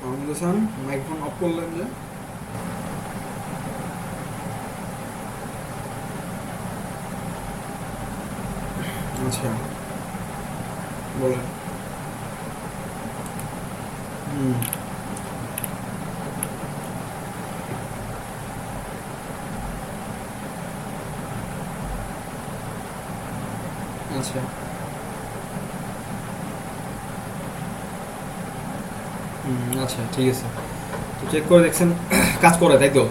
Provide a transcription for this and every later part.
Mahmud Hasan microphone of করলেন যে? আচ্ছা, বলেন। হুম। আচ্ছা। আচ্ছা, ঠিক আছে। তো চেক করে দেখছেন কাজ করে, তাই তো?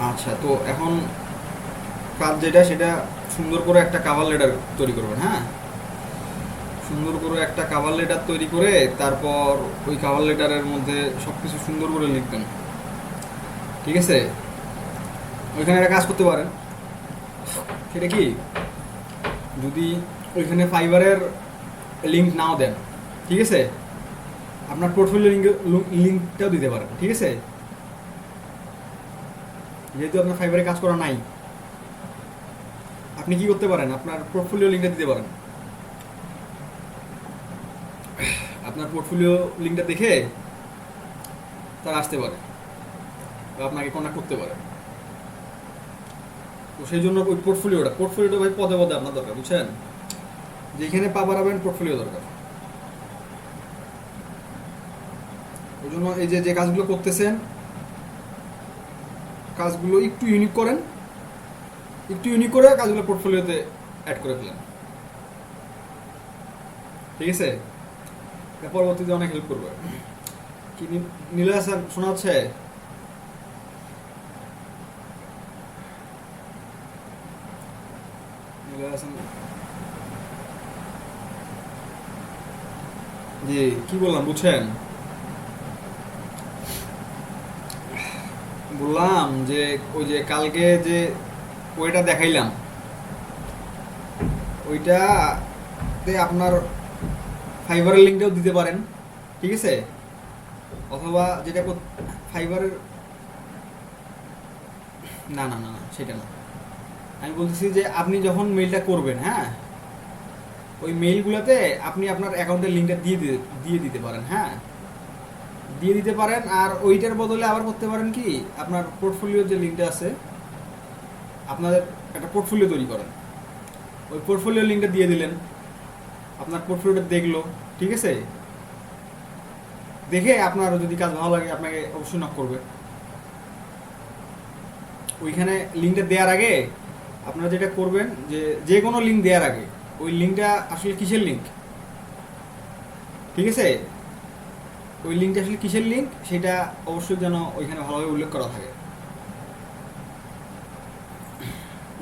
আচ্ছা, তো এখন কাজ যেটা সেটা সুন্দর করে একটা কাভার লেটার তৈরি করবেন। হ্যাঁ, সুন্দর করে একটা কাভার লেটার তৈরি করে তারপর ওই কাভার লেটারের মধ্যে সব কিছু সুন্দর করে লিখবেন। ঠিক আছে? ওইখানে একটা কাজ করতে পারেন। সেটা কি, যদি ওইখানে ফাইবারের লিঙ্ক নাও দেন, ঠিক আছে, আপনার পোর্টফোলিও লিঙ্কটাও দিতে পারেন। ঠিক আছে? যেহেতু আপনার ফাইবারে কাজ করা নাই, আপনি কি করতে পারেন, আপনার পোর্টফোলিও লিঙ্কটা দিতে পারেন। আপনার পোর্টফোলিও লিঙ্কটা দেখে তারা আসতে পারে বা আপনাকে কন্ট্যাক্ট করতে পারে। তো সেই জন্য ওই পোর্টফোলিওটা ভাই পদে পদে আপনার দরকার, বুঝছেন? যেখানে পা বাড়াবেন পোর্টফোলিও দরকার। ওই জন্য এই যে যে কাজগুলো করতেছেন, কাজগুলো একটু ইউনিক করেন, একটু ইউনিক করে কাজগুলো পোর্টফোলিওতে অ্যাড করে ফেলেন। ঠিক আছে? এটা পরবর্তীতে অনেক হেল্প করবে। কি নীলা স্যার শোনা হচ্ছে? নীলা হাসান জি, কি বললাম বুঝছেন? বললাম যে ওই যে কালকে যে ওইটা দেখাইলাম, ওইটাতে আপনার ফাইবারের লিঙ্কটাও দিতে পারেন। ঠিক আছে? অথবা যেটা ফাইবারের, না না না না, সেটা না। আমি বলতেছি যে আপনি যখন মেইলটা করবেন, হ্যাঁ, ওই মেইলগুলোতে আপনি আপনার অ্যাকাউন্টের লিঙ্কটা দিয়ে দিতে পারেন। হ্যাঁ, দিয়ে দিতে পারেন। আর ওইটার বদলে আবার করতে পারেন কি, আপনার পোর্টফোলিওর যে লিঙ্কটা আছে, আপনাদের একটা পোর্টফোলিও তৈরি করেন, ওই পোর্টফোলিও লিঙ্কটা দিয়ে দিলেন, আপনার পোর্টফোলিওটা দেখলো। ঠিক আছে? দেখে আপনার যদি কাজ ভালো লাগে আপনাকে অবশ্যই নক করবে। ওইখানে লিঙ্কটা দেওয়ার আগে আপনারা যেটা করবেন, যে যে কোনো লিঙ্ক দেওয়ার আগে ওই লিঙ্কটা আসলে কিসের লিঙ্ক, ঠিক আছে, ওই লিঙ্কটা আসলে কিসের লিঙ্ক সেটা অবশ্যই যেন ওইখানে ভালোভাবে উল্লেখ করা থাকে।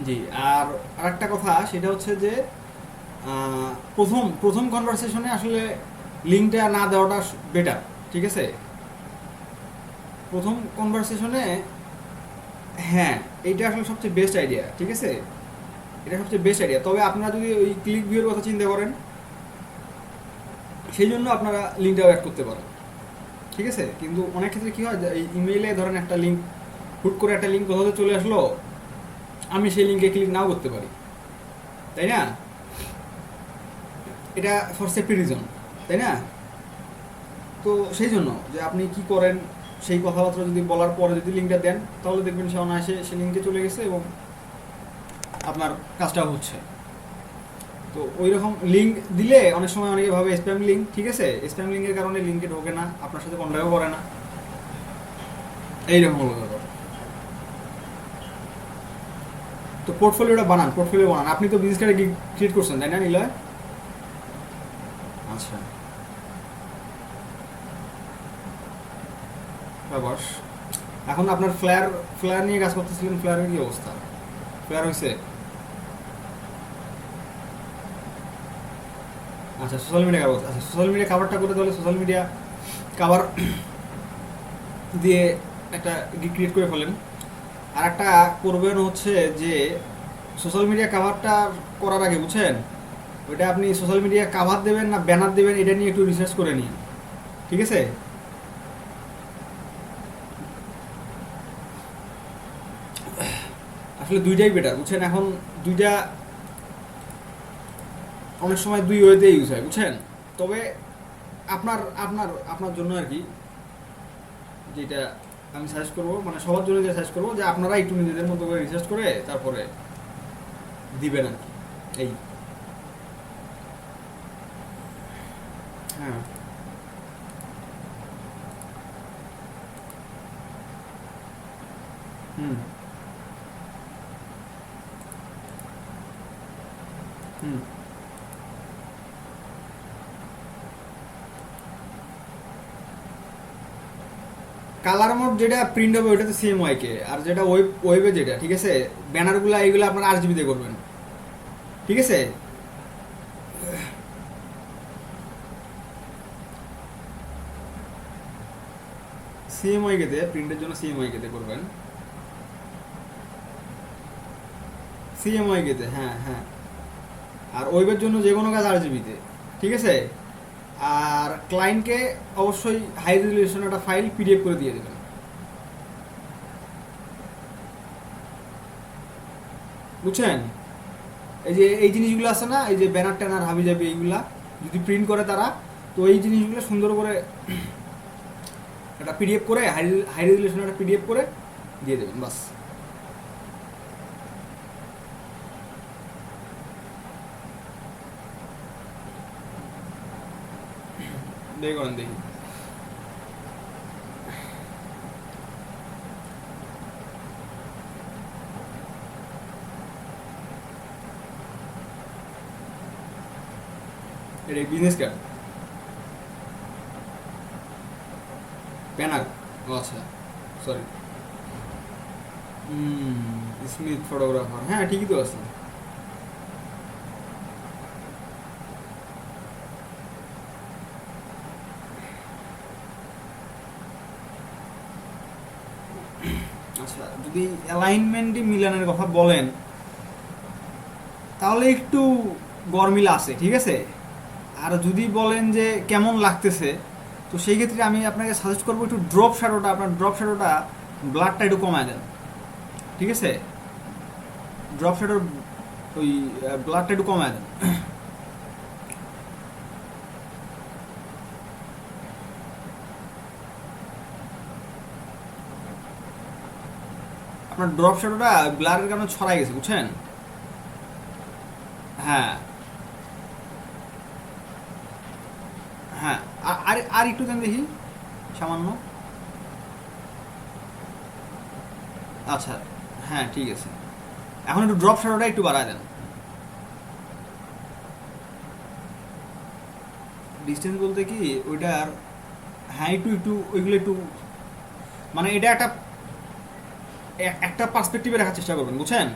জি। আর আরেকটা কথা সেটা হচ্ছে যে প্রথম প্রথম কনভারসেশনে আসলে লিঙ্কটা না দেওয়াটা বেটার। ঠিক আছে? প্রথম কনভারসেশনে, হ্যাঁ, এইটা আসলে সবচেয়ে বেস্ট আইডিয়া। ঠিক আছে? এটা সবচেয়ে বেস্ট আইডিয়া। তবে আপনারা যদি ওই ক্লিক ভিউর কথা চিন্তা করেন, সেই জন্য আপনারা লিঙ্কটাও অ্যাড করতে পারেন। ঠিক আছে? কিন্তু অনেক ক্ষেত্রে কী হয়, এই ইমেইলে ধরেন একটা লিঙ্ক, হুট করে একটা লিঙ্ক কোথাও চলে আসলো, আমি সেই লিঙ্কে ক্লিক নাও করতে পারি, তাই না? এটা ফর সেফটি রিজন, তাই না? তো সেই জন্য যে আপনি কি করেন, সেই কথাবার্তা যদি বলার পরে যদি লিঙ্কটা দেন, তাহলে দেখবেন সে অনায়াসে সে লিঙ্কে চলে গেছে এবং আপনার কাজটা হচ্ছে। তো ওই রকম লিঙ্ক দিলে অনেক সময় অনেকে ভাবে স্প্যাম লিঙ্ক। ঠিক আছে? স্প্যাম লিঙ্কের কারণে লিঙ্কে ঢোকে না, আপনার সাথে কন্ট্যাক্টও করে না। এইরকম হলো ব্যাপার। তো পোর্টফোলিও বানান। আপনি তো বিজনেস কার্ডে ক্রিয়েট করছেন, তাই না নিলয়? আচ্ছা, ব্যাপার। এখন আপনার ফ্লায়ার নিয়ে কাজ করতেছিলেন, ফ্লায়ারের কি অবস্থা? ফ্লায়ার হয়েছে? আচ্ছা, সোশ্যাল মিডিয়া কাভার। আচ্ছা, সোশ্যাল মিডিয়া কাভারটা করে, তাহলে সোশ্যাল মিডিয়া কাভার দিয়ে একটা ক্রিয়েট করে ফেলেন। আর একটা করবেন হচ্ছে যে সোশ্যাল মিডিয়া কাভারটা করার আগে, বুঝছেন, ওইটা আপনি সোশ্যাল মিডিয়া কাভার দেবেন না ব্যানার দেবেন, এটা নিয়ে একটু রিসার্চ করে নিন। ঠিক আছে? আসলে দুইটাই বেটার, বুঝছেন? এখন দুইটা অনেক সময় দুই ওয়েতে ইউজ হয়, বুঝছেন? তবে আপনার আপনার আপনার জন্য আর কি, যেটা আমি সাজেস্ট করবো, মানে সবার জন্য যে সাজেস্ট করবো যে আপনারা একটু নিজেদের মতো করে রিসার্চ করে তারপরে দিবেন আর কি। এই হ্যাঁ হুম হুম কালার মোড যেটা প্রিন্ট হবে ওইটা তো সিএমওয়াই কে, আর যেটা ওয়েবে যেটা ঠিক আছে, ব্যানারগুলো এইগুলো আপনার আরজিবিতে করবেন, ঠিক আছে। সিএমওয়াই কেতে প্রিন্টের জন্য সিএমওয়াই কেতে করবেন, সিএমওয়াই কেতে, হ্যাঁ হ্যাঁ। আর ওয়েবের জন্য যে কোনো কাজ আরজিবিতে, ঠিক আছে। আর ক্লায়েন্টকে অবশ্যই হাই রেজলিউশন একটা ফাইল পিডিএফ করে দিয়ে দেবেন, বুঝছেন। এই যে এই জিনিসগুলো আছে না, এই যে ব্যানার ট্যানার হাবি যাবি এইগুলা যদি প্রিন্ট করে তারা, তো এই জিনিসগুলো সুন্দর করে একটা পিডিএফ করে হাই রেজলিউশন একটা পিডিএফ করে দিয়ে দেবেন বাস। দেখে করেন দেখি। এটা বিজনেস কার্ড, ব্যানার, ও আচ্ছা, সরি। স্মিথ ফটোগ্রাফার, হ্যাঁ ঠিকই তো আছে। আচ্ছা, যদি অ্যালাইনমেন্টই মিলানের কথা বলেন তাহলে একটু গরমিল আছে, ঠিক আছে। আর যদি বলেন যে কেমন লাগতেছে, তো সেই ক্ষেত্রে আমি আপনাকে সাজেস্ট করবো একটু ড্রপ শ্যাডোটা, আপনার ড্রপ শ্যাডোটা ব্লাডটা একটু কমায় দেন, ঠিক আছে। ড্রপ শ্যাডোর ওই ব্লাডটা একটু কমায় দেন। আপনার ড্রপ শ্যাডোটা ব্লারের কারণে ছড়াই গেছে, বুঝছেন। হ্যাঁ হ্যাঁ, আর আর একটু দেন দেখি, সামান্য। আচ্ছা, হ্যাঁ ঠিক আছে। এখন একটু ড্রপ শ্যাডোটা একটু বাড়ায় দেন। ডিস্টেন্স বলতে কি ওইটার, হ্যাঁ একটু একটু ওইগুলো একটু, মানে এটা একটা একটা পার্সপেক্টিভে রাখার চেষ্টা করবেন, বুঝছেন।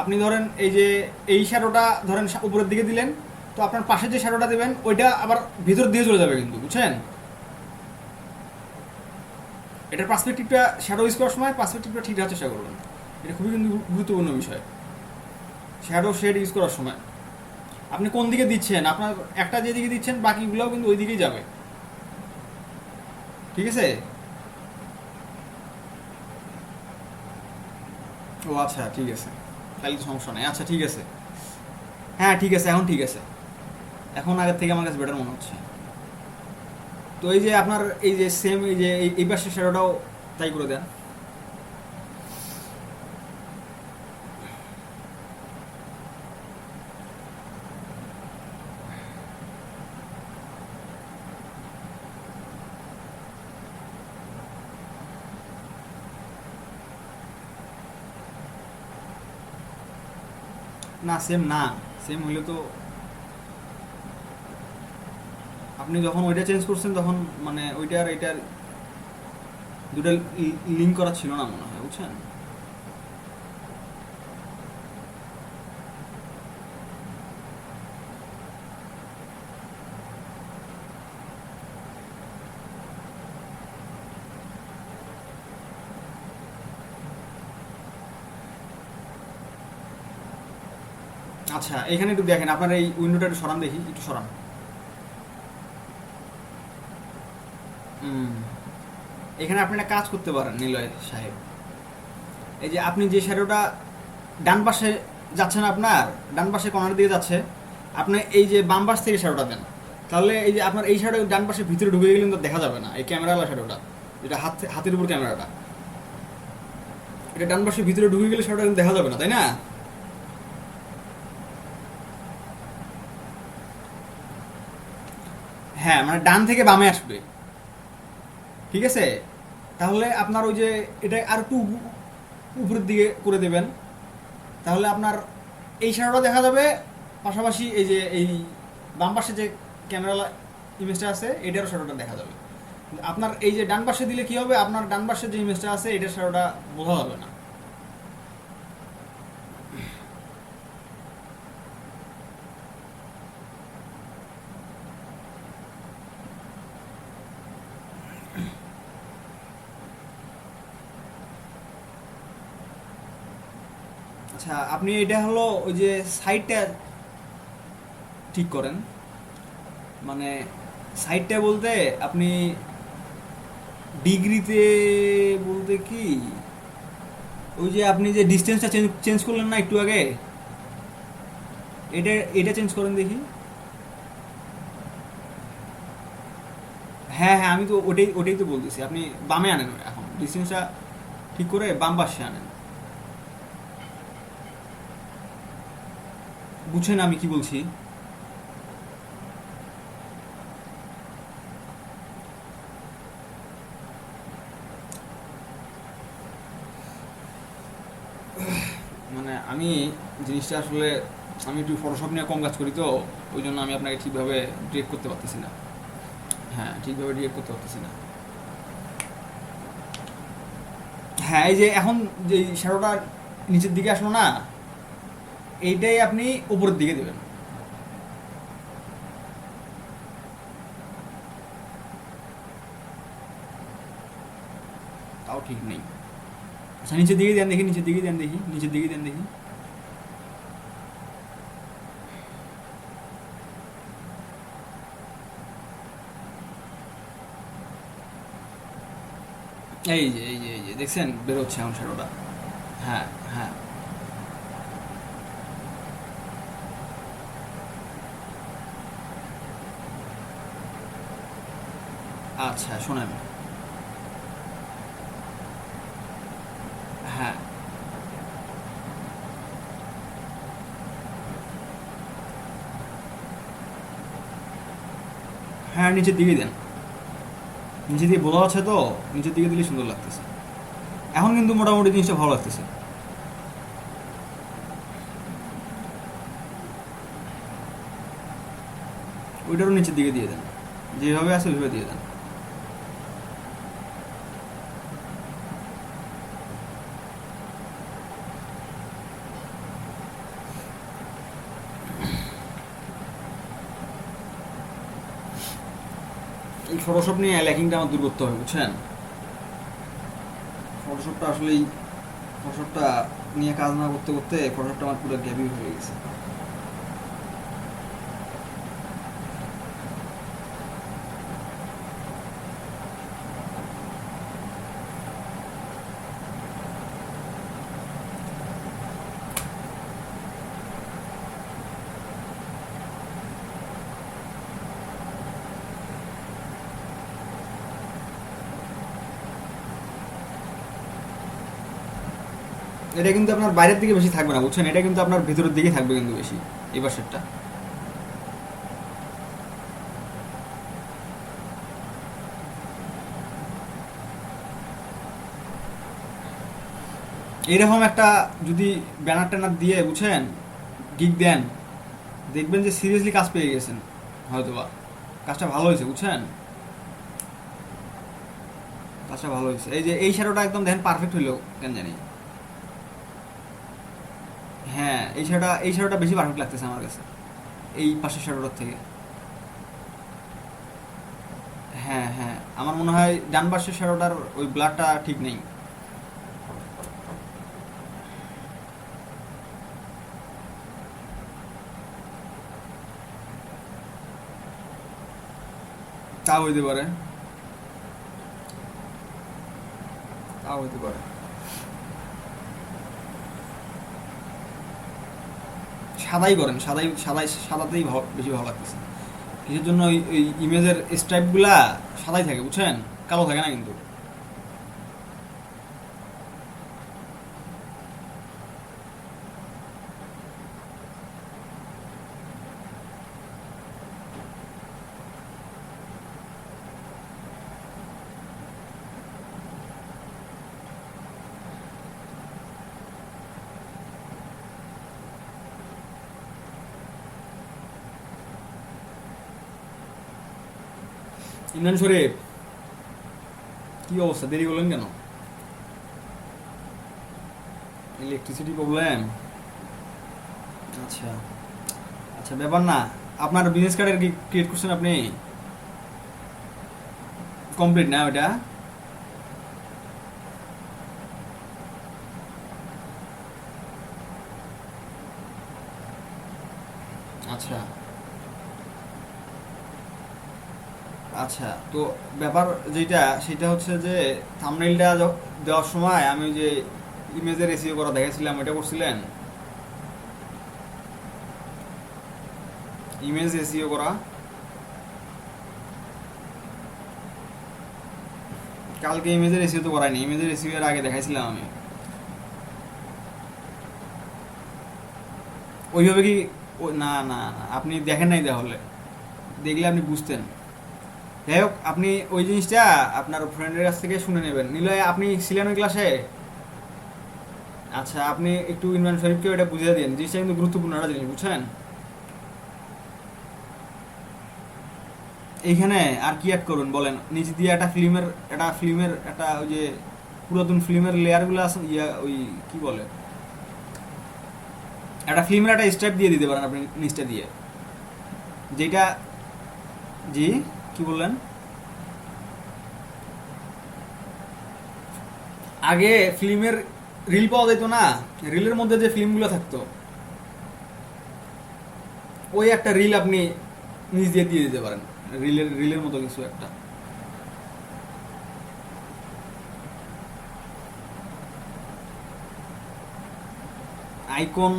আপনি ধরেন এই যে এই শ্যাডোটা ধরেন উপরের দিকে দিলেন, তো আপনার পাশে যে শ্যাডোটা দেবেন ওইটা আবার ভিতর দিয়ে চলে যাবে কিন্তু, বুঝছেন। এটার পার্সপেক্টিভটা শ্যাডো ইউজ করার সময় পার্সপেক্টিভটা ঠিক রাখার চেষ্টা করবেন, এটা খুবই কিন্তু গুরুত্বপূর্ণ বিষয়। শ্যাডো শেড ইউজ করার সময় আপনি কোন দিকে দিচ্ছেন, আপনার একটা যেদিকে দিচ্ছেন বাকিগুলোও কিন্তু ওই দিকেই যাবে, ঠিক আছে। ও আচ্ছা ঠিক আছে, তাহলে তো সমস্যা নেই। আচ্ছা ঠিক আছে, হ্যাঁ ঠিক আছে, এখন ঠিক আছে, এখন আগের থেকে আমার কাছে বেটার মনে হচ্ছে। তো এই যে আপনার এই যে সেম এই যে এই পাশের শ্যাডোটাও তাই করে দেন। না সেম না, সেম হইলে তো আপনি যখন ওইটা চেঞ্জ করছেন তখন মানে ওইটা আর এটার দুটা লিঙ্ক করা ছিল না মনে হয়, বুঝছেন। আচ্ছা এখানে একটু দেখেন, আপনার এই উইন্ডোটা একটু সরান দেখি, একটু সরান। হুম, এখানে আপনি একটা কাজ করতে পারেন নিলয় সাহেব। এই যে আপনি যে শ্যাডোটা ডান পাশে যাচ্ছেন, আপনার ডান পাশে কর্নার দিয়ে যাচ্ছে, আপনি এই যে বাম পাশ থেকে শ্যাডোটা দেন, তাহলে এই যে আপনার এই শ্যাডো ডান পাশে ভিতরে ঢুকে গেলে কিন্তু দেখা যাবে না, এই ক্যামেরাওয়ালা শ্যাডোটা, যেটা হাতের উপর ক্যামেরাটা, এটা ডান পাশে ভিতরে ঢুকে গেলে শ্যাডোটা কিন্তু দেখা যাবে না, তাই না? হ্যাঁ, মানে ডান থেকে বামে আসবে, ঠিক আছে? তাহলে আপনার ওই যে এটা আর একটু উপরের দিকে করে দেবেন, তাহলে আপনার এই শ্যাডোটা দেখা যাবে, পাশাপাশি এই যে এই বাম পাশে যে ক্যামেরা ইমেজটা আছে এটারও শ্যাডোটা দেখা যাবে। আপনার এই যে ডান পাশে দিলে কি হবে, আপনার ডান পাশে যে ইমেজটা আছে এটার শ্যাডোটা বোঝা যাবে না। আচ্ছা, আপনি এটা হলো ওই যে সাইডটা ঠিক করেন, মানে সাইডটা বলতে আপনি ডিগ্রিতে বলতে কি, ওই যে আপনি যে ডিস্টেন্সটা চেঞ্জ করলেন না একটু আগে, এটা এটা চেঞ্জ করেন দেখি। হ্যাঁ হ্যাঁ, আমি তো ওটাই ওটাই তো বলতেছি, আপনি বামে আনেন, এখন ডিস্টেন্সটা ঠিক করে বাম পাশে আনেন। বুঝছেন আমি কি বলছি? মানে আমি জিনিসটা আসলে, আমি একটু ফটোশপ নিয়ে কম কাজ করি তো, ওই জন্য আমি আপনাকে ঠিকভাবে ডিরেক্ট করতে পারতেছি না। হ্যাঁ, ঠিকভাবে ডিরেক্ট করতে পারতেছি না। হ্যাঁ, এই যে এখন যে শ্যাডোটা নিচের দিকে আসলো না, এইটাই আপনি উপরের দিকে দেবেন। তাও ঠিক নেই। আচ্ছা, নিচের দিকে দেন দেখি, নিচের দিকে দেন দেখি, নিচের দিকে দেন দেখি। এই যে এই যে এই যে দেখছেন বেরোচ্ছে এখন শ্যাডোটা। হ্যাঁ হ্যাঁ। আচ্ছা শোনেন, হ্যাঁ হ্যাঁ, নিচের দিকে দেন, নিচে দিয়ে বোঝা আছে তো, নিচের দিকে দিলে সুন্দর লাগতেছে। এখন কিন্তু মোটামুটি জিনিসটা ভালো লাগতেছে। ওইটারও নিচের দিকে দিয়ে দেন, যেভাবে আছে ওইভাবে দিয়ে দেন। এই ফটোশপ নিয়ে ল্যাকিংটা আমার দূর করতে হবে, বুঝছেন? ফটোশপটা আসলেই, ফটোশপটা নিয়ে কাজ না করতে করতে ফটোশপটা আমার পুরো গ্যাবি হয়ে গেছে। এটা কিন্তু আপনার বাইরের দিকে বেশি থাকবে না, বুঝছেন? এটা কিন্তু আপনার ভিতরের দিকে থাকবে কিন্তু বেশি, এই পাশেরটা। এইরকম একটা যদি ব্যানার ট্যানার দিয়ে, বুঝছেন, গিগ দেন, দেখবেন যে সিরিয়াসলি কাজ পেয়ে গেছেন, হয়তোবা কাজটা ভালো হয়েছে, বুঝছেন? কাজটা ভালো হয়েছে। এই যে এই শ্যাডোটা একদম দেখেন পারফেক্ট হইলো কেন জানি। হ্যাঁ, এই শ্যাডোটা বেশি পারফেক্ট লাগতেছে আমার কাছে এই পাশের শ্যাডোটার থেকে। হ্যাঁ হ্যাঁ, আমার মনে হয় ডান পাশের শ্যাডোটার ওই ব্লাডটা ঠিক নেই। তাও হইতে পারে, তাও হইতে পারে। সাদাই করেন, সাদাই সাদাই সাদাতেই বেশি ভালো লাগতেছে। কিসের জন্য ওই ইমেজের স্ট্রাইপগুলা সাদাই থাকে, বুঝছেন, কালো থাকে না কিন্তু। ইমরান শরীফ, কি অবস্থা, দেরি করলেন কেন? Electricity problem? আচ্ছা আচ্ছা, ব্যাপার না। আপনার বিজনেস কার্ডের কি ক্রিয়েট করছেন আপনি? কমপ্লিট না ওটা? আচ্ছা আচ্ছা, তো ব্যাপার যেটা সেটা হচ্ছে যে থাম্বনেইলটা দেওয়ার সময় আমি ওই যে ইমেজের এসইও করা দেখাইছিলাম, ওটা করছিলেন? ইমেজ এসইও করা কালকে ইমেজের এসইও তো করাইনি, ইমেজের এসইও এর আগে দেখাইছিলাম আমি। ওইভাবে কি না না না, আপনি দেখেন নাই তাহলে, দেখলে আপনি বুঝতেন। যাই হোক, আপনি ওই জিনিসটা আপনার ফ্রেন্ডের কাছ থেকে শুনে নেবেন। নিলয়, আপনি ছিলেন ওই ক্লাসে? আচ্ছা, আপনি একটু ইমরান শরীফকে ওটা বুঝিয়ে দিন, জিনিসটা কিন্তু গুরুত্বপূর্ণ একটা জিনিস, বুঝছেন। এইখানে আর কি অ্যাড করুন বলেন, নিচে দিয়ে একটা ফিল্মের একটা ওই যে পুরাতন ফিল্মের লেয়ারগুলো আছে, ইয়া ওই কি বলে, একটা ফিল্মের একটা স্ট্রাইপ দিয়ে দিতে পারেন আপনি নিচটা দিয়ে, যেটা। জি, কি বললেন? আগে ফিল্মের রিল পাওয়া যেত না, রিলের মধ্যে যে ফিল্মগুলো থাকতো, ওই একটা রিল আপনি নিচ দিয়ে দিয়ে দিতে পারেন, রিলের মতো কিছু একটা। আইকন,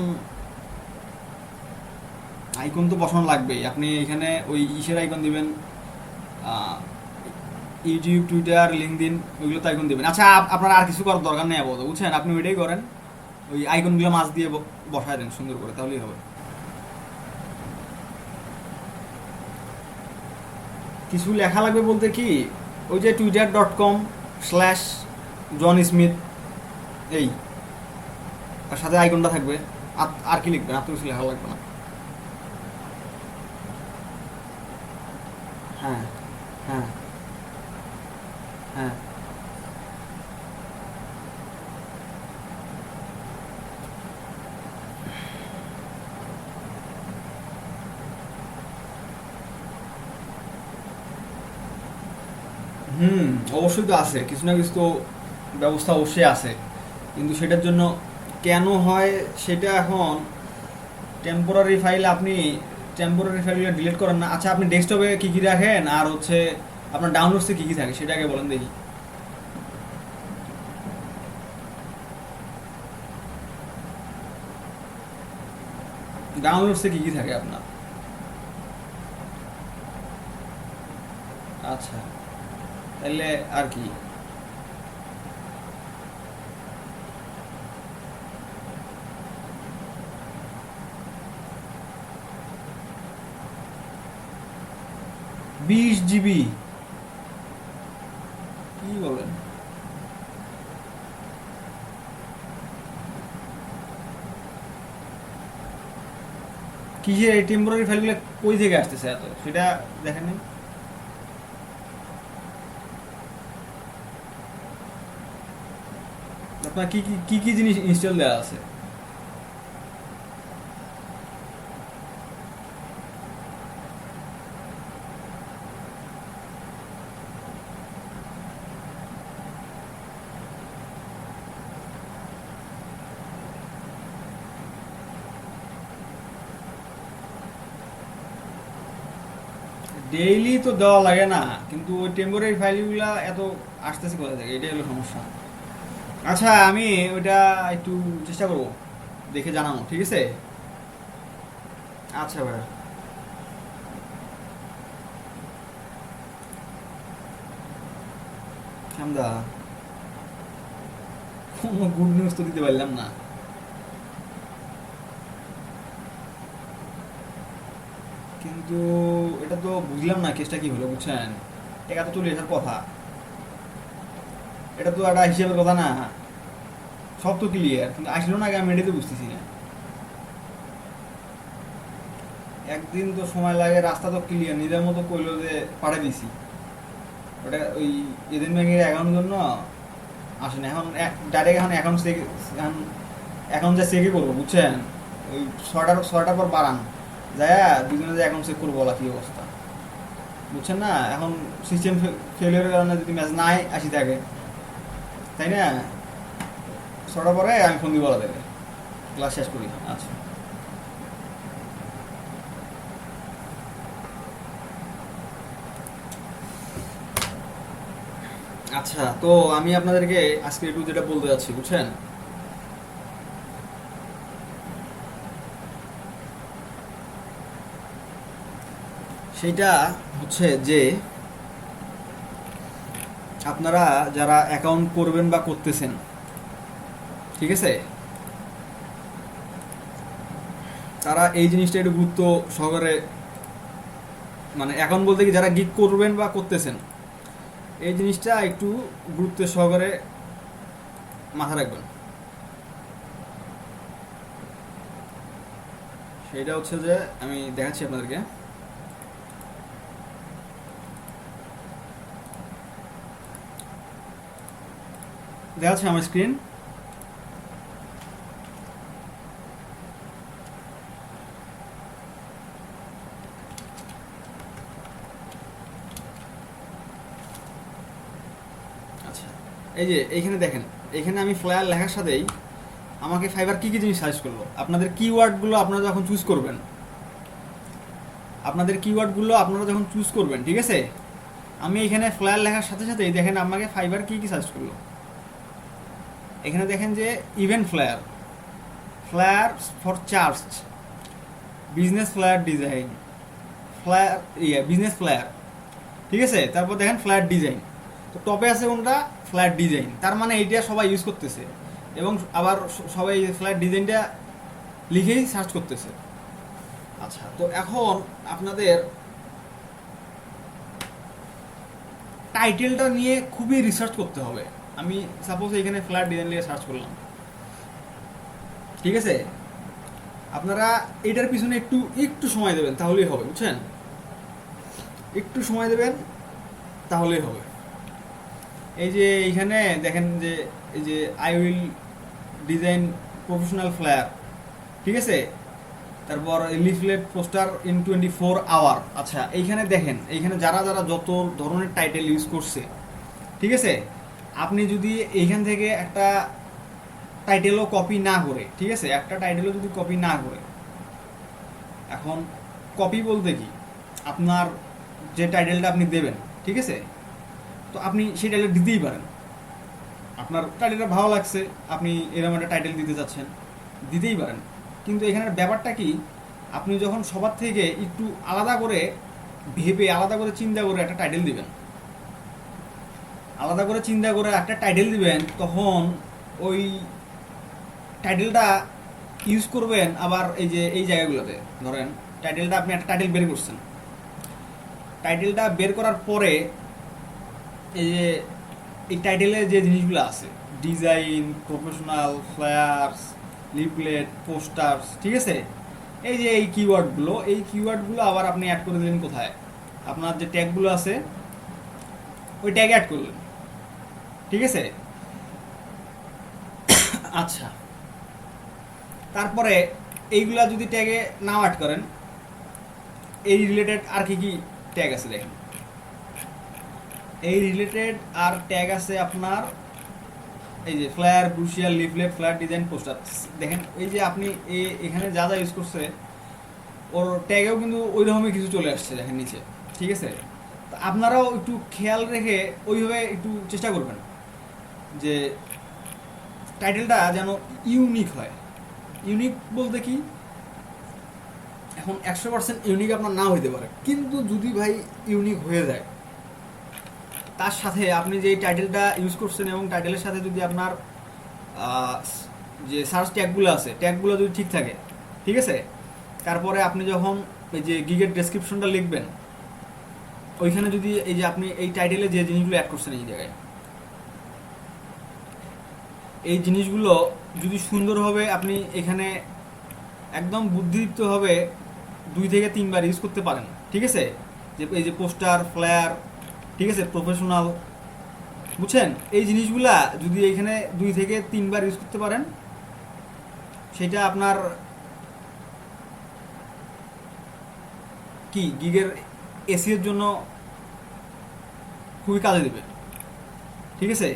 আইকন তো বসানো লাগবেই। আপনি এখানে ওই ইসের আইকন দিবেন, ইউটিউব, টুইটার, লিঙ্কডইন, ওইগুলো তো আইকন দিবেন। আচ্ছা, আপনার আর কিছু করার দরকার নেই আপাতত, বুঝছেন, আপনি ওইটাই করেন, ওই আইকনগুলো মাছ দিয়ে বসায় দেন সুন্দর করে, তাহলেই হবে। কিছু লেখা লাগবে বলতে কি, ওই যে twitter.com/জন স্মিথ, এই, আর সাথে আইকনটা থাকবে। আর কি লিখবেন, আর তো কিছু লেখা লাগবে না। হ্যাঁ হ্যাঁ হ্যাঁ। হুম, অবশ্যই তো আছে, কিছু না কিছু তো ব্যবস্থা অবশ্যই আছে, কিন্তু সেটার জন্য কেন হয় সেটা এখন টেম্পোরারি ফাইলগুলো ডিলিট করেন না। আচ্ছা, আপনি ডেস্কটপে কী কী রাখেন আর হচ্ছে আপনার ডাউনলোডসে কী কী থাকে সেটা আগে বলেন দেখি। ডাউনলোডসে কী কী থাকে আপনার? আচ্ছা, তাহলে আর কি, $20 GB? কি বলেন? কিসের এই টেম্পোরারি ফাইলগুলো কই থেকে আসতেছে এত, সেটা দেখেন নাই? আপনার কি কি কি কি জিনিস ইনস্টল দেওয়া আছে? ডেইলি তো দেওয়া লাগে না, কিন্তু ওই টেম্পোরারি ফাইলগুলো এত আসতেছে কোথা থেকে, এটাই হলো সমস্যা। আচ্ছা, আমি ওইটা একটু চেষ্টা করব দেখে জানানো, ঠিক আছে? আচ্ছা ভাই। শ্যামদা, কোনো গুড নিউজ তো দিতে পারলাম না। কিন্তু এটা তো বুঝলাম না কেসটা কি হলো, বুঝছেন? টাকা তো চলে আসার কথা, এটা তো একটা হিসেবের কথা না। সব তো ক্লিয়ার, কিন্তু আসলো না, আমি এটাই তো বুঝতেছি না। একদিন তো সময় লাগে, রাস্তা তো ক্লিয়ার, নিজের মতো কইলো যে পাঠিয়ে দিছি ওটা ওই এদিন ব্যাংকের অ্যাকাউন্টের জন্য আসে না। এখন ডাইরেক্ট এখন অ্যাকাউন্ট চেক, এখন অ্যাকাউন্ট যা চেকই করবো, বুঝছেন? ওই ছয়টার পর বাড়ান যায়, দুজনে যে অ্যাকাউন্ট চেক করবো বলা কি অবস্থা, বুঝছেন না? এখন সিস্টেম ফেলিয়ারের কারণে যদি ম্যাচ নাই আসি থাকে, তাই না? ছটার পরে আমি ফোন দিব বলা দেবে, ক্লাস শেষ করি। আচ্ছা, আচ্ছা, তো আমি আপনাদেরকে আজকে একটু যেটা বলতে যাচ্ছি, বুঝছেন? সেইটা হচ্ছে যে আপনারা যারা অ্যাকাউন্ট করবেন বা করতেছেন, ঠিক আছে, তারা এই জিনিসটা একটু গুরুত্ব সহকারে, মানে অ্যাকাউন্ট বলতে কি যারা গিগ করবেন বা করতেছেন, এই জিনিসটা একটু গুরুত্ব সহকারে মাথা রাখবেন। সেইটা হচ্ছে যে আমি দেখাচ্ছি আপনাদেরকে, দেখাচ্ছি আমার স্ক্রিন। আচ্ছা, এই যে এইখানে দেখেন, এখানে আমি ফ্লায়ার লেখার সাথেই আমাকে ফাইবার কী কী জিনিস সার্চ করলো। আপনাদের কিওয়ার্ডগুলো আপনারা যখন চুজ করবেন, ঠিক আছে, আমি এখানে ফ্লায়ার লেখার সাথে সাথেই দেখেন আমাকে ফাইবার কী কী সার্চ করলো। এখানে দেখেন যে event flyer, flyer for charge, business flyer design, flyer business flyer, ঠিক আছে। তারপর দেখেন ফ্লায়ার ডিজাইন, তো টপে আছে কোনটা? Flyer design. তার মানে এইটা সবাই ইউজ করতেছে, এবং আবার সবাই ফ্লায়ার ডিজাইনটা লিখেই সার্চ করতেছে। আচ্ছা, তো এখন আপনাদের টাইটেলটা নিয়ে খুবই রিসার্চ করতে হবে। আমি সাপোজ এখানে ফ্লায়ার ডিজাইন নিয়ে সার্চ করলাম, ঠিক আছে, আপনারা এটার পিছনে একটু একটু সময় দেবেন, তাহলেই হবে, বুঝছেন? একটু সময় দেবেন, তাহলেই হবে। এই যে এইখানে দেখেন যে এই যে I will design professional flyer, ঠিক আছে, তারপর লিফলেট পোস্টার ইন 24 আওয়ার। আচ্ছা, এইখানে দেখেন, এইখানে যারা যারা যত ধরনের টাইটেল ইউজ করছে, ঠিক আছে, আপনি যদি এইখান থেকে একটা টাইটেলও কপি না করে, ঠিক আছে, একটা টাইটেলও যদি কপি না করে, এখন কপি বলতে কি, আপনার যে টাইটেলটা আপনি দেবেন, ঠিক আছে, তো আপনি সেই টাইটেল দিতেই পারেন। আপনার টাইটেলটা ভালো লাগছে, আপনি এরকম একটা টাইটেল দিতে চাচ্ছেন, দিতেই পারেন। কিন্তু এখানের ব্যাপারটা কি, আপনি যখন সবার থেকে একটু আলাদা করে ভেবে, আলাদা করে চিন্তা করে একটা টাইটেল দিবেন, তখন ওই টাইটেলটা ইউজ করবেন আবার এই যে এই জায়গাগুলোতে। ধরেন টাইটেলটা, আপনি একটা টাইটেল বের করছেন, টাইটেলটা বের করার পরে এই যে এই টাইটেলে যে জিনিসগুলো আছে, design, professional, flyers, leaflet, posters, ঠিক আছে, এই যে এই কিওয়ার্ডগুলো আবার আপনি অ্যাড করে দিলেন কোথায়? আপনার যে ট্যাগগুলো আছে ওই ট্যাগে অ্যাড করলেন, ঠিক আছে। আচ্ছা, তারপরে এইগুলা যদি ট্যাগে নাও অ্যাড করেন, এই রিলেটেড আর কি কি ট্যাগ আছে দেখেন, এই রিলেটেড আর ট্যাগ আছে আপনার এই যে flyer, brochure, leaflet, flyer design, poster. দেখেন এই যে আপনি এখানে যা যা ইউজ করছে ওর ট্যাগেও কিন্তু ওই রকমই কিছু চলে আসছে, দেখেন নিচে, ঠিক আছে। তো আপনারাও একটু খেয়াল রেখে ওইভাবে একটু চেষ্টা করবেন যে টাইটেলটা যেন ইউনিক হয়। ইউনিক বলতে কি, এখন 100% ইউনিক আপনার না হইতে পারে, কিন্তু যদি ভাই ইউনিক হয়ে যায়, তার সাথে আপনি যে টাইটেলটা ইউজ করছেন এবং টাইটেলের সাথে যদি আপনার যে সার্চ ট্যাগগুলো আছে ট্যাগগুলো যদি ঠিক থাকে, ঠিক আছে, তারপরে আপনি যখন এই যে গিগের ডেসক্রিপশনটা লিখবেন ওইখানে যদি এই যে আপনি এই টাইটেলে যে জিনিসগুলো অ্যাড করছেন এই জায়গায় এই জিনিসগুলো যদি সুন্দরভাবে আপনি এখানে একদম বুদ্ধিদীপ্তভাবে 2 থেকে 3 বার ইউজ করতে পারেন, ঠিক আছে, যে এই যে পোস্টার ফ্লায়ার, ঠিক আছে, প্রফেশনাল, বুঝছেন, এই জিনিসগুলা যদি এখানে 2 থেকে 3 বার ইউজ করতে পারেন সেটা আপনার কি গিগের এসিওর জন্য খুবই কাজে দেবে, ঠিক আছে।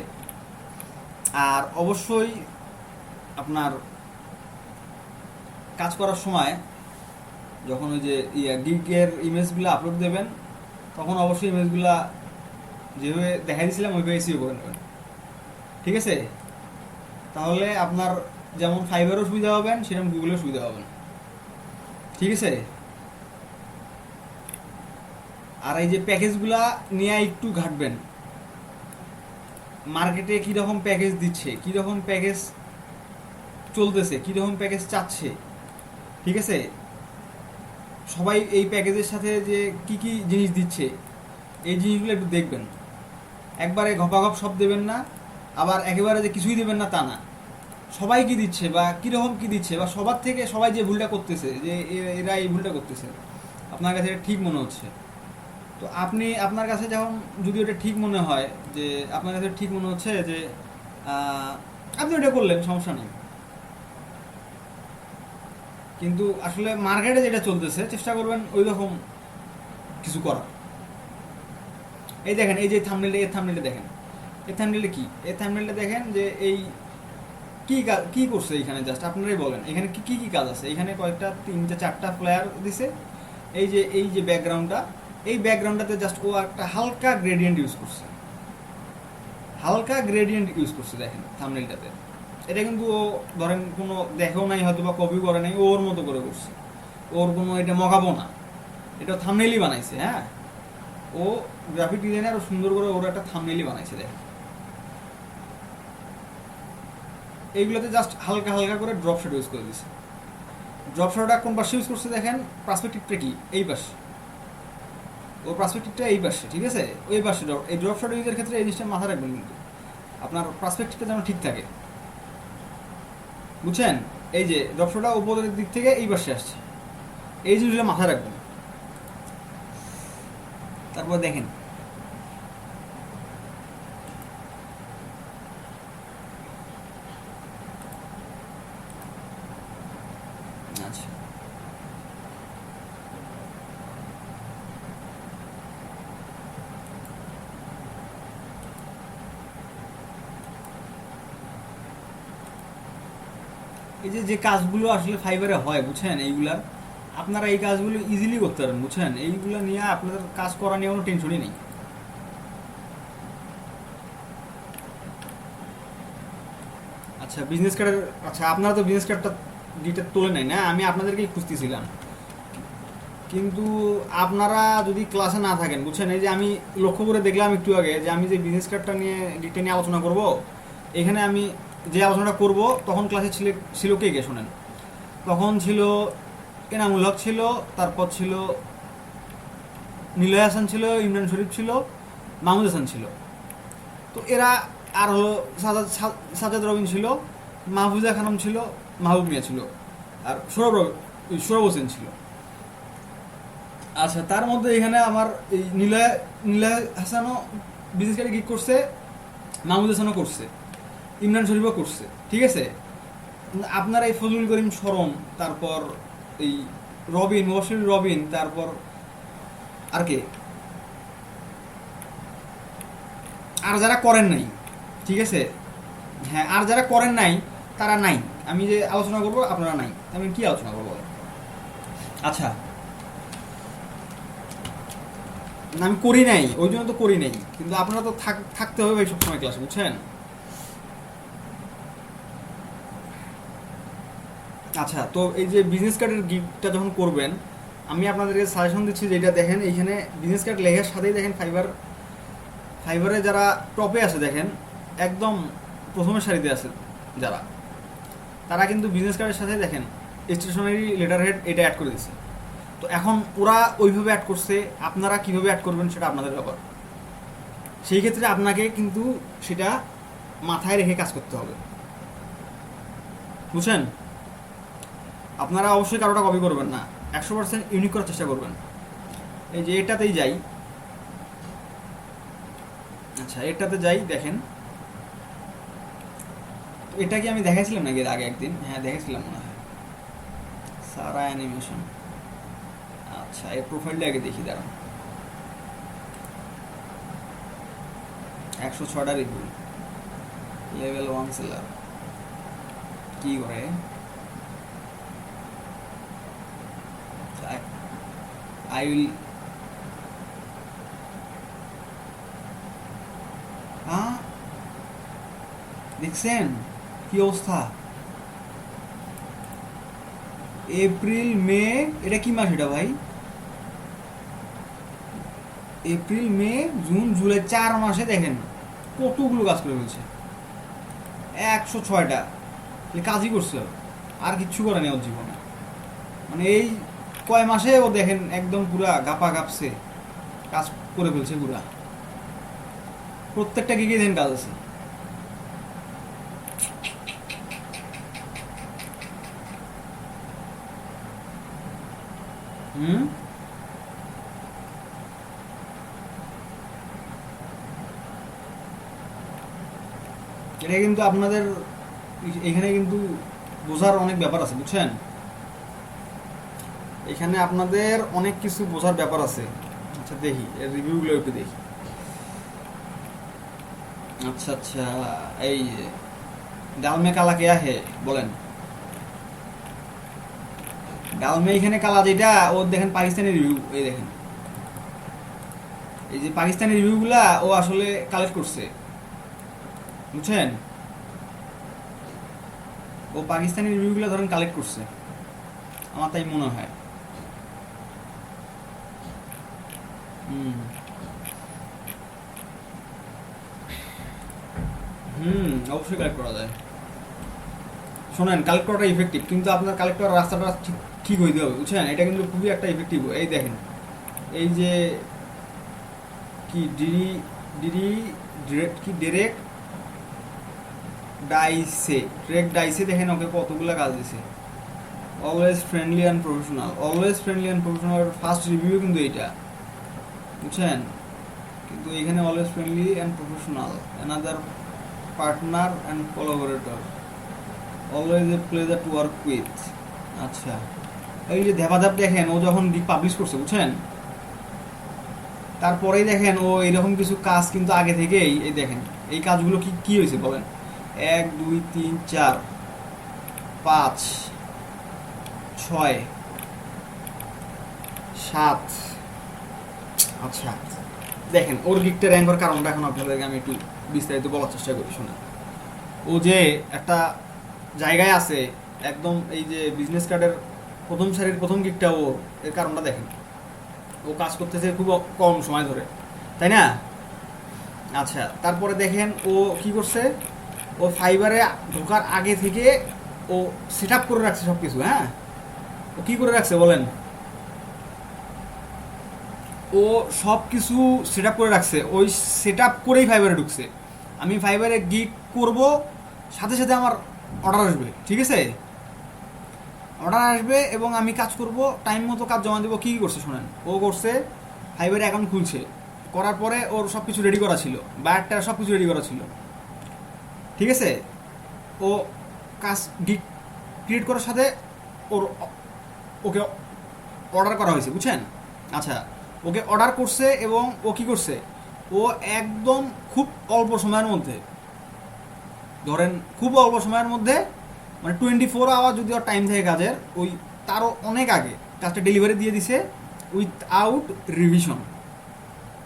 আর অবশ্যই আপনার কাজ করার সময় যখন ওই যে গিগের ইমেজগুলো আপলোড দেবেন তখন অবশ্যই ইমেজগুলা যেভাবে দেখাই দিয়েছিলাম ওইভাবে এসিও করে নেবেন, ঠিক আছে। তাহলে আপনার যেমন ফাইবারও সুবিধা পাবেন সেরকম গুগলেও সুবিধা পাবেন, ঠিক আছে। আর এই যে প্যাকেজগুলা নিয়ে একটু ঘাটবেন, মার্কেটে কীরকম প্যাকেজ দিচ্ছে, কীরকম প্যাকেজ চলতেছে, কীরকম প্যাকেজ চাচ্ছে, ঠিক আছে, সবাই এই প্যাকেজের সাথে যে কি কি জিনিস দিচ্ছে এই জিনিসগুলো একটু দেখবেন। একবারে ঘপাঘপ সব দেবেন না, আবার একেবারে যে কিছুই দেবেন না তা না। সবাই কি দিচ্ছে বা কীরকম কি দিচ্ছে বা সবার থেকে সবাই যে ভুলটা করতেছে, যে এরা এই ভুলটা করতেছে আপনার কাছে এটা ঠিক মনে হচ্ছে, তো আপনি আপনার কাছে যখন যদি ওটা ঠিক মনে হয়, যে আপনার কাছে ঠিক মনে হচ্ছে যে আপনি ওটা করলেন, সমস্যা নেই। কিন্তু আসলে মার্কেটে যেটা চলতেছে চেষ্টা করবেন ওই রকম কিছু করার। এই দেখেন এই যে থাম্বনেলটা, এই থাম্বনেলটা দেখেন, এই থাম্বনেলটা কি, এই থাম্বনেলটা দেখেন যে এই কি করছে এখানে, জাস্ট আপনারাই বলেন এখানে কি কি কাজ আছে। এখানে কয়েকটা 3-4টা ফ্লায়ার দিছে, এই যে ব্যাকগ্রাউন্ডটা, এই ব্যাকগ্রাউন্ডটাতে জাস্ট ও একটা হালকা গ্রেডিয়েন্ট ইউজ করছে, হালকা গ্রেডিয়েন্ট ইউজ করছে দেখেন থাম্বনেলটাতে। এটা কিন্তু ও ধরেন কোনো দেখেও নাই হয়তো বা কপি করে নাই, ওর মতো করে করছে, ওর কোনো এটা মগাবো না, এটা থাম্বনেলই বানাইছে। হ্যাঁ, ও গ্রাফিক ডিজাইনার ও সুন্দর করে ওর একটা থাম্বনেলই বানাইছে দেখেন। এইগুলোতে জাস্ট হালকা হালকা করে ড্রপ শেড ইউজ করে দিচ্ছে। ড্রপ শেডটা কোন পাশে ইউজ করছে দেখেন, পার্সপেক্টিভটা কি এই পাশে, ওর পার্সপেক্টিভটা এই পাশে, ঠিক আছে, ওই পাশে। এই ড্রপ শেড ইউজের ক্ষেত্রে এই জিনিসটা মাথায় রাখবেন, কিন্তু আপনার পার্সপেক্টিভটা যেন ঠিক থাকে, বুঝছেন। এই যে ড্রপ শেডটা উপরের দিক থেকে এই পাশে আসছে, এই জিনিসগুলো মাথায় রাখবেন। তারপর দেখেন আচ্ছা, এই যে কাজগুলো আসলে ফাইবারে হয়, বুঝছেন, এইগুলার আপনারা এই কাজগুলো ইজিলি করতে পারেন, বুঝছেন। এইগুলো নিয়ে আপনাদের কাজ করা নিয়ে কোনো টেনশনই নেই। আচ্ছা, বিজনেস কার্ডের, আচ্ছা আপনারা তো বিজনেস কার্ডটা ডিটেল তোলে নাই না, আমি আপনাদেরকেই খুঁজতেছিলাম, কিন্তু আপনারা যদি ক্লাসে না থাকেন, বুঝছেন। এই যে আমি লক্ষ্য করে দেখলাম একটু আগে যে আমি যে বিজনেস কার্ডটা নিয়ে ডিটেল নিয়ে আলোচনা করব, এখানে আমি যে আলোচনাটা করব তখন ক্লাসে ছিল কে কে শোনেন। তখন ছিল এনামুল হক ছিল, তারপর ছিল নিলয় হাসান ছিল, ইমরান শরীফ ছিল, মাহমুদ হাসান ছিল। তো এরা আর হলো সাজাদ রবিন ছিল, মাহফুজা খানম ছিল, মাহবুব মিয়া ছিল, আর সৌরভ হোসেন ছিল। আচ্ছা, তার মধ্যে এখানে আমার এই নিলয় হাসানও বিজনেস কার্ডে গিক করছে, মাহমুদ হাসানও করছে, ইমরান শরীফও করছে, ঠিক আছে। আপনার এই ফজলুল করিম শরণ, তারপর এই রবিন মোবাশির রবিন, তারপর আর কে, আর যারা করেন নাই, ঠিক আছে, হ্যাঁ, আর যারা করেন নাই তারা নাই। আমি যে আলোচনা করবো আপনারা নাই, আমি কি আলোচনা করবো। আচ্ছা, আমি করি নাই, ওই জন্য তো করি নাই, কিন্তু আপনারা তো থাকতে হবে ভাই সবসময় ক্লাসে, বুঝছেন। আচ্ছা, তো এই যে বিজনেস কার্ডের গিগটা যখন করবেন, আমি আপনাদেরকে সাজেশন দিচ্ছি, যেটা দেখেন এইখানে বিজনেস কার্ড লেখার সাথেই দেখেন ফাইবার ফাইবারে যারা টপে আছে দেখেন, একদম প্রথমের সারিতে আছে যারা, তারা কিন্তু বিজনেস কার্ডের সাথে দেখেন স্টেশনারি লেটার হেড এটা অ্যাড করে দিচ্ছে। তো এখন ওরা ওইভাবে অ্যাড করছে, আপনারা কিভাবে অ্যাড করবেন সেটা আপনাদের ব্যাপার। সেই ক্ষেত্রে আপনাকে কিন্তু সেটা মাথায় রেখে কাজ করতে হবে, বুঝছেন? আপনারা অবশ্যই কারোটা কপি করবেন না, 100% ইউনিক করার চেষ্টা করবেন। এই যে এটাতেই যাই, আচ্ছা এটাতে যাই, দেখেন এটা কি আমি দেখাইছিলাম নাকি এর আগে একদিন? হ্যাঁ দেখেছিলাম মনে হয়, সারা অ্যানিমেশন। আচ্ছা এর প্রোফাইলটা আগে দেখি, দাঁড়ান। 106টা রিভিউ, লেভেল 1 সেলার, কি করে? আই উইল, হ্যাঁ দেখছেন কি অবস্থা? এপ্রিল মে, এটা কি মাস এটা ভাই? এপ্রিল মে জুন জুলাই 4 মাসে দেখেন কতগুলো কাজ করে ফেলছে। 106টা কাজই করছে, আর কিচ্ছু করেনি ওর জীবনে। মানে এই কয় মাসে ও দেখেন একদম পুরা গাপা গাপছে কাজ করে ফেলছে পুরা, প্রত্যেকটা গিগে দেখেন কাজ আছে। হুম, এটা কিন্তু আপনাদের এখানে কিন্তু বোঝার অনেক ব্যাপার আছে, বুঝছেন? এখানে আপনাদের অনেক কিছু বোঝার ব্যাপার আছে। আচ্ছা দেখি এর রিভিউগুলো একটু দেখি। আচ্ছা আচ্ছা, এই ডাল মে কালা কেয়া হে বলেন, ডাল মে এখানে কালা যেটা, ও দেখেন পাকিস্তানি রিভিউ, এই দেখেন এই যে পাকিস্তানি রিভিউগুলা ও আসলে কালেক্ট করছে, বুঝছেন? ও পাকিস্তানি রিভিউগুলো ধরেন কালেক্ট করছে, আমার তাই মনে হয়। হুম হুম, অবশ্যই কালেক্ট করা যায়। শোনেন, কালেক্ট করাটা ইফেক্টিভ, কিন্তু আপনার কালেক্ট করার রাস্তাটা ঠিক হইতে হবে, বুঝছেন? এটা কিন্তু খুবই একটা ইফেক্টিভ। এই দেখেন এই যে কি ডিডি ডিডি কি ডিরেক্ট ডাইসে, ডিরেক্ট ডাইসে দেখেন ওকে কতগুলো কাজ দিছে। Always friendly and professional, always friendly and professional first review কিন্তু এইটা, বুঝছেন? কিন্তু এখানে always friendly and professional, another partner and collaborator, always a pleasure to work with. আচ্ছা এই যে ধ্যাপাধাপ দেখেন ও যখন গিগ পাবলিশ করছে, বুঝছেন? তারপরেই দেখেন ও এরকম কিছু কাজ কিন্তু আগে থেকেই, এই দেখেন এই কাজগুলো কি কি হয়েছে বলেন? 1 2 3 4 5 6 7। আচ্ছা দেখেন ওর গিগটা র্যাঙ্ক হওয়ার কারণটা এখন আপনাদেরকে আমি একটু বিস্তারিত বলার চেষ্টা করি, শুনে। ও যে একটা জায়গায় আছে একদম, এই যে বিজনেস কার্ডের প্রথম সারির প্রথম গিগটা, ও এর কারণটা দেখেন, ও কাজ করতেছে খুব কম সময় ধরে, তাই না? আচ্ছা তারপরে দেখেন ও কি করছে, ও ফাইবারে ঢোকার আগে থেকে ও সেট আপ করে রাখছে সব কিছু। হ্যাঁ, ও কি করে রাখছে বলেন? ও সব কিছু সেট আপ করে রাখছে, ওই সেট আপ করেই ফাইবারে ঢুকছে। আমি ফাইবারে গিগ করব, সাথে সাথে আমার অর্ডার আসবে, ঠিক আছে? অর্ডার আসবে এবং আমি কাজ করব, টাইম মতো কাজ জমা দেবো। কী করছে শোনেন, ও করছে ফাইবারে অ্যাকাউন্ট খুলছে, করার পরে ওর সব কিছু রেডি করা ছিল, বায়ারটা সব কিছু রেডি করা ছিল, ঠিক আছে? ও কাজ গিগ ক্রিয়েট করার সাথে ওর ওকে অর্ডার করা হয়েছে, বুঝছেন? আচ্ছা ওকে অর্ডার করছে এবং ও কি করছে, ও একদম খুব অল্প সময়ের মধ্যে, ধরেন খুব অল্প সময়ের মধ্যে, মানে 24 আওয়ার যদি ওর টাইম থাকে কাজের, ওই তারও অনেক আগে কাজটা ডেলিভারি দিয়ে দিছে উইথআউট রিভিশন,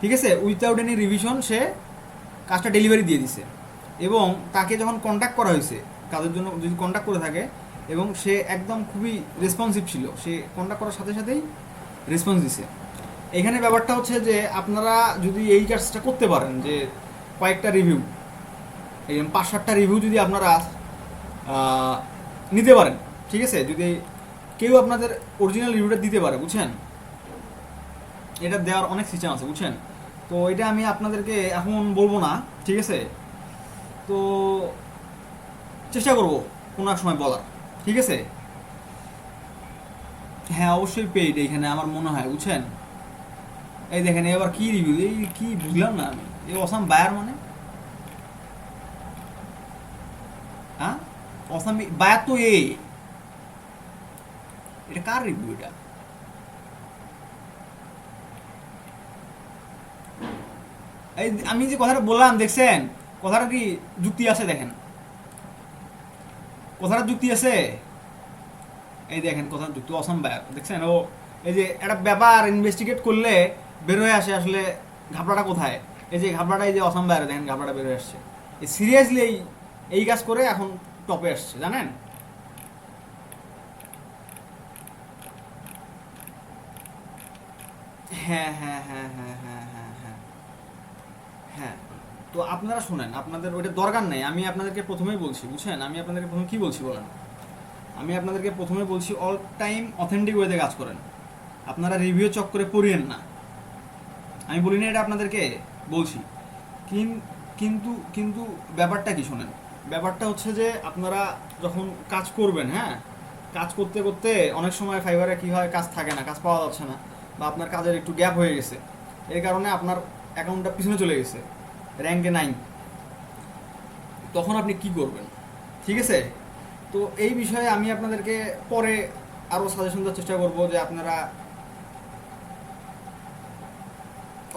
ঠিক আছে? উইথআউট এনি রিভিশন সে কাজটা ডেলিভারি দিয়ে দিছে। এবং তাকে যখন কন্ট্যাক্ট করা হয়েছে কাজের জন্য, যদি কন্ট্যাক্ট করে থাকে এবং সে একদম খুবই রেসপন্সিভ ছিল, সে কন্ট্যাক্ট করার সাথে সাথেই রেসপন্স দিছে। এখানে ব্যাপারটা হচ্ছে যে আপনারা যদি এই কাজটা করতে পারেন যে কয়েকটা রিভিউ, এই 5-7টা রিভিউ যদি আপনারা নিতে পারেন, ঠিক আছে, যদি কেউ আপনাদের অরিজিনাল রিভিউটা দিতে পারে, বুঝছেন, এটা দেওয়ার অনেক সিস্টেম আছে, বুঝছেন। তো এটা আমি আপনাদেরকে এখন বলবো না, ঠিক আছে, তো চেষ্টা করব কোনো এক সময় বলার, ঠিক আছে। হ্যাঁ অবশ্যই পেইড এইখানে আমার মনে হয়, বুঝছেন। এই দেখেন এবার কি রিভিউ, এই কি বুঝলাম না আমি, এই অসাম বায়ার মানে, হ্যাঁ অসাম বায়ার তো এটা কার রিভিউ এটা? এই আমি যে কথাটা বললাম দেখছেন, কথাটা কি যুক্তি আছে? দেখেন কথাটা যুক্তি আছে, এই দেখেন কথার যুক্তি, অসাম বায়ার দেখছেন। ও এই যে একটা ব্যাপার ইনভেস্টিগেট করলে বের হয়ে আসে আসলে ঘাবড়াটা কোথায়, এই যে ঘাবড়াটা, এই যে অসাম বায়ারে দেখেন ঘাবড়াটা বের হয়ে আসছে, এই সিরিয়াসলি এই কাজ করে এখন টপে আসছে, জানেন। হ্যাঁ হ্যাঁ হ্যাঁ হ্যাঁ হ্যাঁ হ্যাঁ হ্যাঁ হ্যাঁ। তো আপনারা শুনেন, আপনাদের ওইটা দরকার নেই, আমি আপনাদেরকে প্রথমেই বলছি, বুঝছেন, আমি আপনাদেরকে প্রথমে কি বলছি বলেন, আমি আপনাদেরকে প্রথমে বলছি অল টাইম অথেন্টিক ওয়েতে কাজ করেন, আপনারা রিভিউ চক্করে পড়িয়েন না। আমি বলি না এটা আপনাদেরকে, বলছি। কিন্তু কিন্তু ব্যাপারটা কি শোনেন, ব্যাপারটা হচ্ছে যে আপনারা যখন কাজ করবেন, হ্যাঁ, কাজ করতে করতে অনেক সময় ফাইবারে কি হয়, কাজ থাকে না, কাজ পাওয়া যাচ্ছে না, বা আপনার কাজের একটু গ্যাপ হয়ে গেছে, এর কারণে আপনার অ্যাকাউন্টটা পিছনে চলে গেছে, র্যাঙ্কে নাই, তখন আপনি কি করবেন, ঠিক আছে। তো এই বিষয়ে আমি আপনাদেরকে পরে আরও সাজেশন দেওয়ার চেষ্টা করব যে আপনারা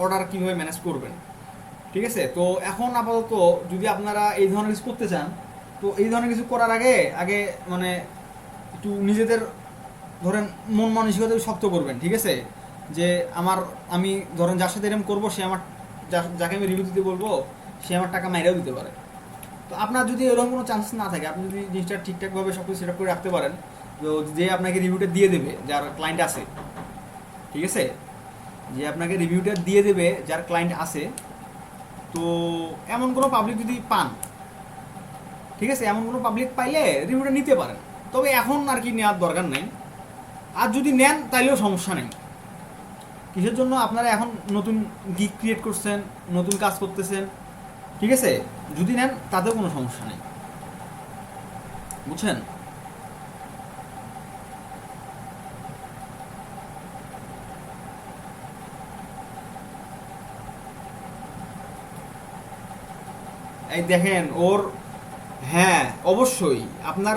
অর্ডার কীভাবে ম্যানেজ করবেন, ঠিক আছে। তো এখন আপাতত যদি আপনারা এই ধরনের কিছু করতে চান, তো এই ধরনের কিছু করার আগে আগে মানে একটু নিজেদের ধরেন মন মানসিকতা শক্ত করবেন, ঠিক আছে, যে আমি ধরেন যার সাথে এরকম করবো, সে আমার যাকে আমি রিভিউ দিতে বলবো সে আমার টাকা মাইরাও দিতে পারে। তো আপনার যদি এরকম কোনো চান্স না থাকে, আপনি যদি জিনিসটা ঠিকঠাকভাবে সব কিছু সেট আপ করে রাখতে পারেন, তো যে আপনাকে রিভিউটা দিয়ে দেবে যার ক্লায়েন্ট আছে, ঠিক আছে, যে আপনাকে রিভিউটা দিয়ে দেবে যার ক্লায়েন্ট আছে, তো এমন কোনো পাবলিক যদি পান, ঠিক আছে, এমন কোনো পাবলিক পাইলে রিভিউটা নিতে পারেন, তবে এখন আর কি নেওয়ার দরকার নেই। আর যদি নেন তাইলেও সমস্যা নেই। কিসের জন্য আপনারা এখন নতুন গিগ ক্রিয়েট করছেন, নতুন কাজ করতেছেন, ঠিক আছে, যদি নেন তাতেও কোনো সমস্যা নেই, বুঝছেন। এই দেখেন ওর, হ্যাঁ অবশ্যই আপনার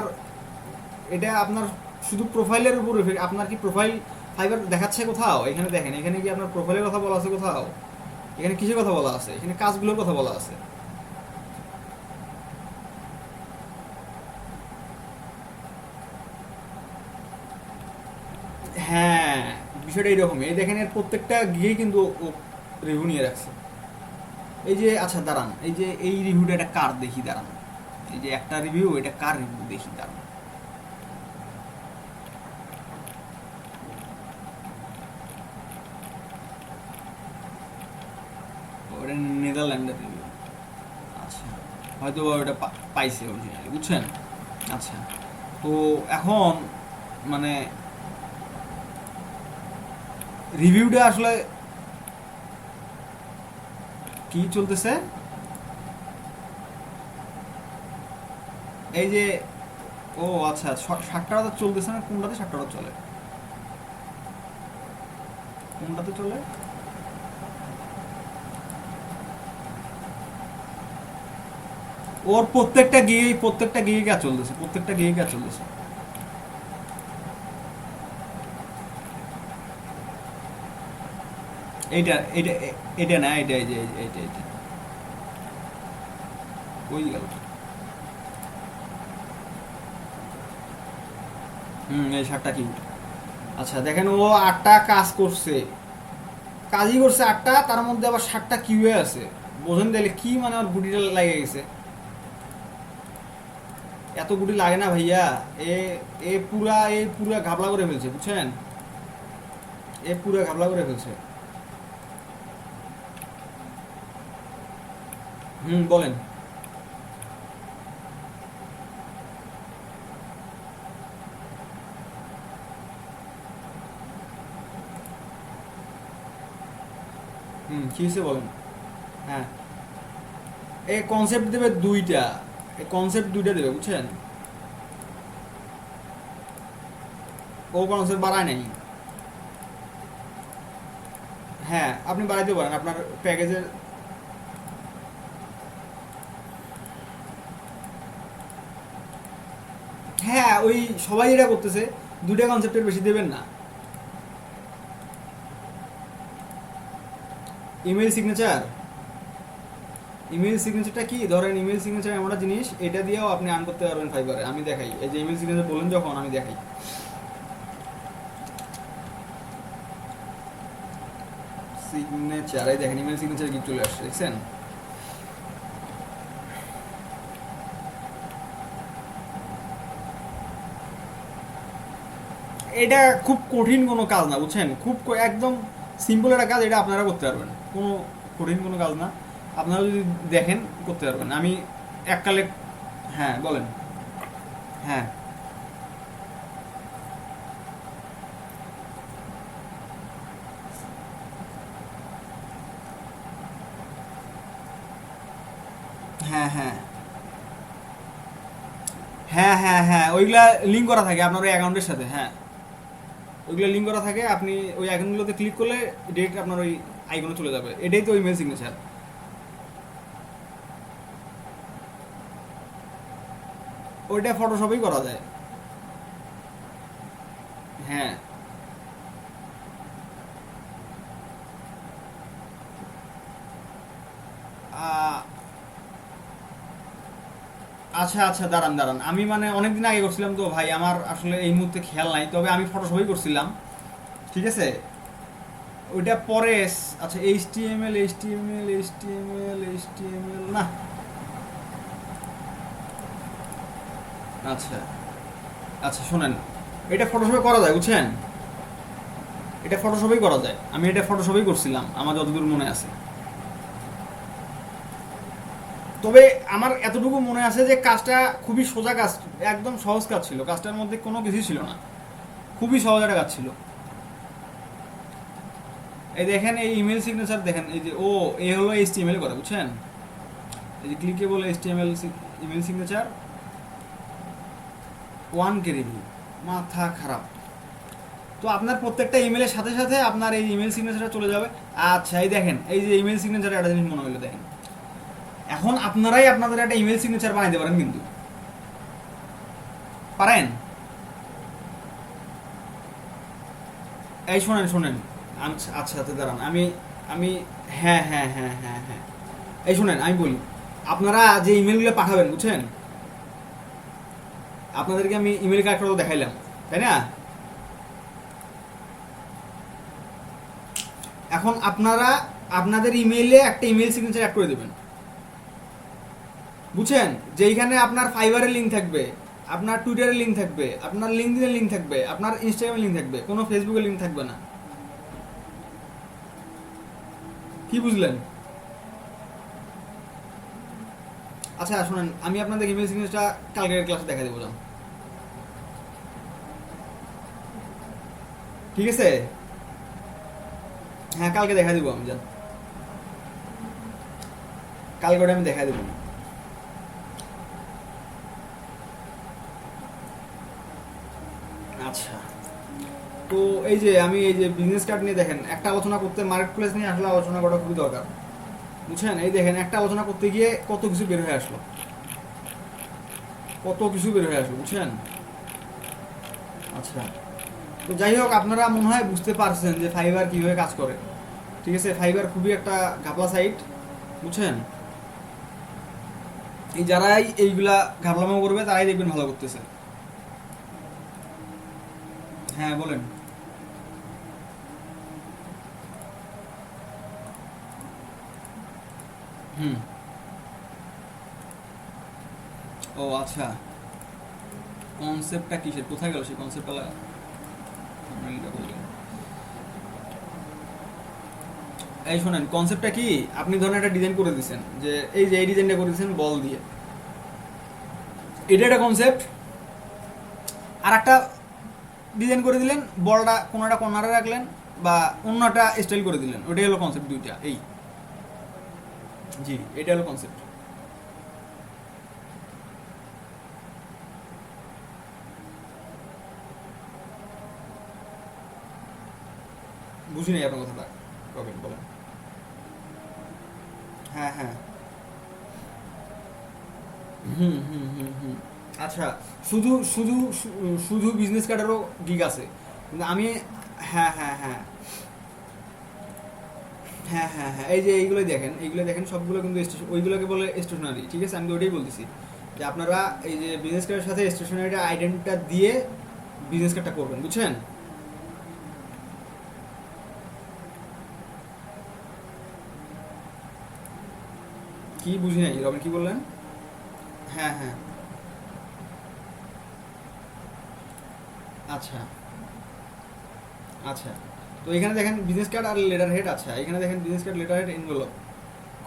এটা আপনার শুধু প্রোফাইলের উপরে, আপনার কি প্রোফাইল ফাইবার দেখাচ্ছে কোথাও? এখানে দেখেন, এখানে কি আপনার প্রোফাইলের কথা বলা আছে কোথাও? এখানে কিসের কথা বলা আছে? এখানে কাজগুলোর কথা বলা আছে। হ্যাঁ বিষয়টা এইরকমই, এই দেখেন এর প্রত্যেকটা গিয়ে কিন্তু ও রিভিউ নিয়ে রাখছে। এই যে আচ্ছা দাঁড়ান, এই যে এই রিভিউটা এটা কার দেখি, দাঁড়ান, এই যে একটা রিভিউ, এটা কার রিভিউ দেখি, দাঁড়ান, ওটা নেদারল্যান্ডের রিভিউ, আচ্ছা হয়তো ওটা পাইছে অরিজিনালি, বুঝছেন। আচ্ছা তো এখন মানে রিভিউটা আসলে কি চলতেছে, এই যে ও আচ্ছা 60টা চলতেছে না, কোনটাতে 60টা চলে, কোনটাতে চলে, ওর প্রত্যেকটা গিয়ে কাজ চলতেছে, প্রত্যেকটা গিয়ে কাজ চলতেছে। এইটা এটা এটা না, এটা এই যে এইটা এইটা ওই গেল, এই 7টা কি, আচ্ছা দেখেন ও 8টা কাজ করছে, কাজই করছে 8টা, তার মধ্যে আবার 7টা কিউএ আছে, বোঝেন তাহলে কি মানে আমার গুটিটা লাগে গেছে। এত গুটি লাগে না ভাইয়া, এ এ পুরা ঘাবলা করে ফেলছে, বুঝছেন, এ পুরা ঘাবলা করে ফেলছে। বলেন। কি হয়েছে বলেন। হ্যাঁ, এই কনসেপ্ট দেবে দুইটা, এই কনসেপ্ট দুইটা দেবে বুঝছেন, ও কনসেপ্ট বাড়ায় নাই। হ্যাঁ, আপনি বাড়াইতে পারেন আপনার প্যাকেজের। হ্যাঁ, ওই সবাই এটা করতেছে, দুইটা কনসেপ্টের বেশি দেবেন না। ইমেল সিগনেচার, ইমেল সিগনেচারটা কি, ধরেন ইমেল সিগনেচার এমন একটা জিনিস, এটা দিয়েও আপনি আর্ন করতে পারবেন ফাইবারে। আমি দেখাই, এই যে ইমেল সিগনেচার বললেন যখন, আমি দেখাই। সিগনেচার, এই দেখেন ইমেল সিগনেচার কি চলে আসছে, দেখছেন। এটা খুব কঠিন কোনো কাজ না বুঝছেন, খুব একদম সিম্পল একটা কাজ, এটা আপনারা করতে পারবেন, কোনো কঠিন কোনো কাজ না, আপনারা যদি দেখেন করতে পারবেন। আমি এককালে, হ্যাঁ বলেন। হ্যাঁ হ্যাঁ হ্যাঁ হ্যাঁ হ্যাঁ হ্যাঁ, ওইগুলা লিঙ্ক করা থাকে আপনার ওই অ্যাকাউন্টের সাথে। হ্যাঁ, ওইগুলো লিঙ্ক করা থাকে, আপনি ওই আইকনগুলোতে ক্লিক করলে ডিরেক্ট আপনার ওই আইকনে চলে যাবে, এটাই তো ইমেল সিগনেচার। ওইটা ফটোশপেই করা যায়। হ্যাঁ, আ- আচ্ছা আচ্ছা, দাঁড়ান দাঁড়ান, আমি মানে অনেকদিন আগে করছিলাম তো ভাই, আমার আসলে এই মুহূর্তে খেয়াল নাই, তবে আমি ফটোশপেই করছিলাম, ঠিক আছে। ওইটা পরে আচ্ছা, এইচটিএমএল এইচটিএমএল এইচটিএমএল এইচটিএমএল না, আচ্ছা আচ্ছা শোনেন, এটা ফটোশপে করা যায় বুঝছেন, এটা ফটোশপেই করা যায়, আমি এটা ফটোশপেই করছিলাম আমার যতদূর মনে আছে। তবে আমার এতটুকু মনে আছে যে কাজটা খুবই সোজা কাজ, একদম সহজ কাজ ছিল, কাজটার মধ্যে কোনো কিছুই ছিল না, খুবই সহজ একটা কাজ ছিল। এই দেখেন এই ইমেল সিগনেচার দেখেন, এই যে ও এ হলো এইচটিএমএল করে বুঝছেন, এই যে clickable HTML email signature 1K review, মাথা খারাপ। তো আপনার প্রত্যেকটা ইমেলের সাথে সাথে আপনার এই ইমেল সিগনেচারটা চলে যাবে। আচ্ছা, এই দেখেন এই যে ইমেল সিগনেচার একটা জিনিস মনে হলো দেখেন, এখন আপনারাই আপনাদের একটা ইমেল সিগনেচার বানাইতে পারেন, কিন্তু পারেন। এই শোনেন শোনেন, আচ্ছা আচ্ছা আচ্ছা, দাঁড়ান, আমি আমি হ্যাঁ হ্যাঁ হ্যাঁ হ্যাঁ হ্যাঁ, এই শোনেন আমি বলি, আপনারা যে ইমেলগুলো পাঠাবেন বুঝছেন, আপনাদেরকে আমি ইমেল কালেক্টর দেখাইলাম, তাই না। এখন আপনারা আপনাদের ইমেইলে একটা ইমেল সিগনেচার অ্যাড করে দেবেন বুঝছেন, যেইখানে আপনার ফাইবারের লিঙ্ক থাকবে, আপনার টুইটারের লিঙ্ক থাকবে, আপনার লিঙ্কডিনের লিঙ্ক থাকবে, আপনার ইনস্টাগ্রামের লিঙ্ক থাকবে, কোনো ফেসবুকের লিঙ্ক থাকবে না। কি বুঝলেন? আচ্ছা শুনেন, আমি আপনাদের ইমেল সিগনেচারটা কালকের ক্লাসে দেখা দেবো যান, ঠিক আছে। হ্যাঁ, কালকে দেখা দিব আমি যান, কালকে ওটা আমি দেখা দেবো। আচ্ছা, তো এই যে আমি এই যে বিজনেস কার্ড নিয়ে দেখেন, একটা আলোচনা করতে, মার্কেট প্লেস নিয়ে আসলে আলোচনা করা খুবই দরকার বুঝছেন। এই দেখেন একটা আলোচনা করতে গিয়ে কত কিছু বের হয়ে আসলো, কত কিছু বের হয়ে আসলো বুঝছেন। আচ্ছা, তো যাই হোক, আপনারা মনে হয় বুঝতে পারছেন যে ফাইবার কিভাবে কাজ করে, ঠিক আছে। ফাইবার খুবই একটা ঘাপলা সাইট বুঝছেন, এই যারাই এইগুলা ঘাপলামো করবে তারাই দেখবেন ভালো করতেছে। হ্যাঁ বলেন। হুম। ও আচ্ছা, কনসেপ্টটা কিসের, কোথায় গেল সেই কনসেপ্টটা? এই শোনেন, কনসেপ্টটা কি, আপনি ধরেন একটা ডিজাইন করে দিয়েছেন, যে এই যে এই ডিজাইনটা করে দিয়েছেন বল দিয়ে, এটা একটা কনসেপ্ট। আর একটা ডিজাইন করে দিলেন, বলটা কোনো একটা কর্নারে রাখলেন বা অন্য একটা স্টাইল করে দিলেন, ওটাই হলো কনসেপ্ট দুইটা। এই জি, এটা হলো কনসেপ্ট। বুঝি নাই আপনার কথাটা, কবেন বলেন। হ্যাঁ হ্যাঁ, হুম হুম হুম হুম। আচ্ছা, শুধু শুধু শুধু বিজনেস কার্ডেরও গিগ আছে, কিন্তু আমি, হ্যাঁ হ্যাঁ হ্যাঁ হ্যাঁ হ্যাঁ হ্যাঁ, এই যে এইগুলো দেখেন, এইগুলো দেখেন, সবগুলো কিন্তু স্টেশন, ওইগুলোকে বলে স্টেশনারি, ঠিক আছে, আমি তো ওইটাই বলতেছি যে আপনারা এই যে বিজনেস কার্ডের সাথে স্টেশনারিটা আইডেন্টিটা দিয়ে বিজনেস কার্ডটা করবেন, বুঝছেন? কি বুঝি নাই, রবিন কি বললেন? হ্যাঁ হ্যাঁ, আচ্ছা আচ্ছা। তো এখানে দেখেন বিজনেস কার্ড আর লেটার হেড, আচ্ছা এখানে দেখেন business card, letter head, envelope,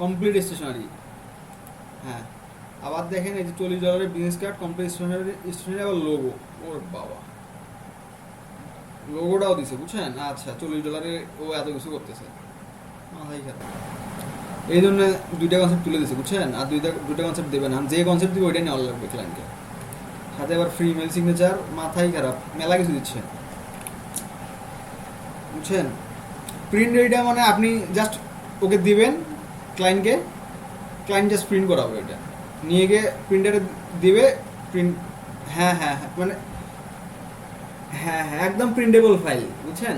complete stationery. হ্যাঁ, আবার দেখেন এই যে $40 business card, complete stationery, stationery আবার লোগো। ওর বাবা, লোগোটাও দিছে, বুঝছেন? আচ্ছা, $40 ও এত কিছু করতেছে, মাথাই খারাপ। এই জন্য দুইটা কনসেপ্ট তুলে দিছে, বুঝছেন? আর দুইটা কনসেপ্ট দেবে না, যে কনসেপ্ট দিবে ওইটাই নেওয়া লাগবে ক্লায়েন্টকে, সাথে আবার ফ্রি মেল সিগনেচার, মাথাই খারাপ, মেলা কিছু দিচ্ছে, বুঝছেন? প্রিন্ট এইটা মানে আপনি জাস্ট ওকে দিবেন ক্লায়েন্টকে, ক্লায়েন্ট জাস্ট প্রিন্ট করাবে, এটা নিয়ে গিয়ে প্রিন্টারে দিবে, প্রিন্ট। হ্যাঁ হ্যাঁ হ্যাঁ, মানে হ্যাঁ হ্যাঁ, একদম প্রিন্টেবল ফাইল, বুঝছেন?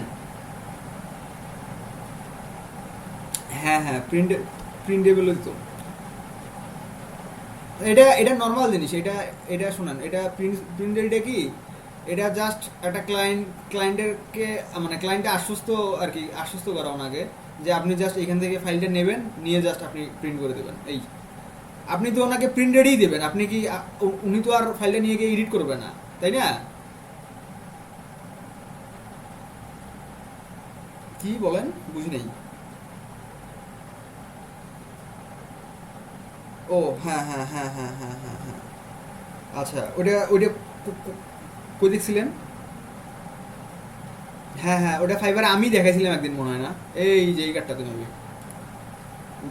হ্যাঁ হ্যাঁ, প্রিন্টেবলই তো। এটা এটা নর্মাল জিনিস, এটা এটা শোনেন, এটা প্রিন্টের কি, এটা জাস্ট একটা ক্লায়েন্টেরকে, মানে ক্লায়েন্টে আশ্বস্ত, আর কি আশ্বস্ত করা ওনাকে, যে আপনি জাস্ট এখান থেকে ফাইলটা নেবেন, নিয়ে জাস্ট আপনি প্রিন্ট করে দেবেন। এই, আপনি তো ওনাকে প্রিন্টেডই দেবেন, আপনি কি উনি তো আর ফাইলটা নিয়ে গিয়ে এডিট করবে না, তাই না? কি বলেন, বুঝি নাই। ও হ্যাঁ হ্যাঁ হ্যাঁ হ্যাঁ হ্যাঁ হ্যাঁ হ্যাঁ, আচ্ছা, ওটা ওইটা কই দেখছিলেন? হ্যাঁ হ্যাঁ, ওটা ফাইবার আমি দেখাইছিলাম একদিন মনে হয় না, এই যে এই কার্ডটাতে নেবে,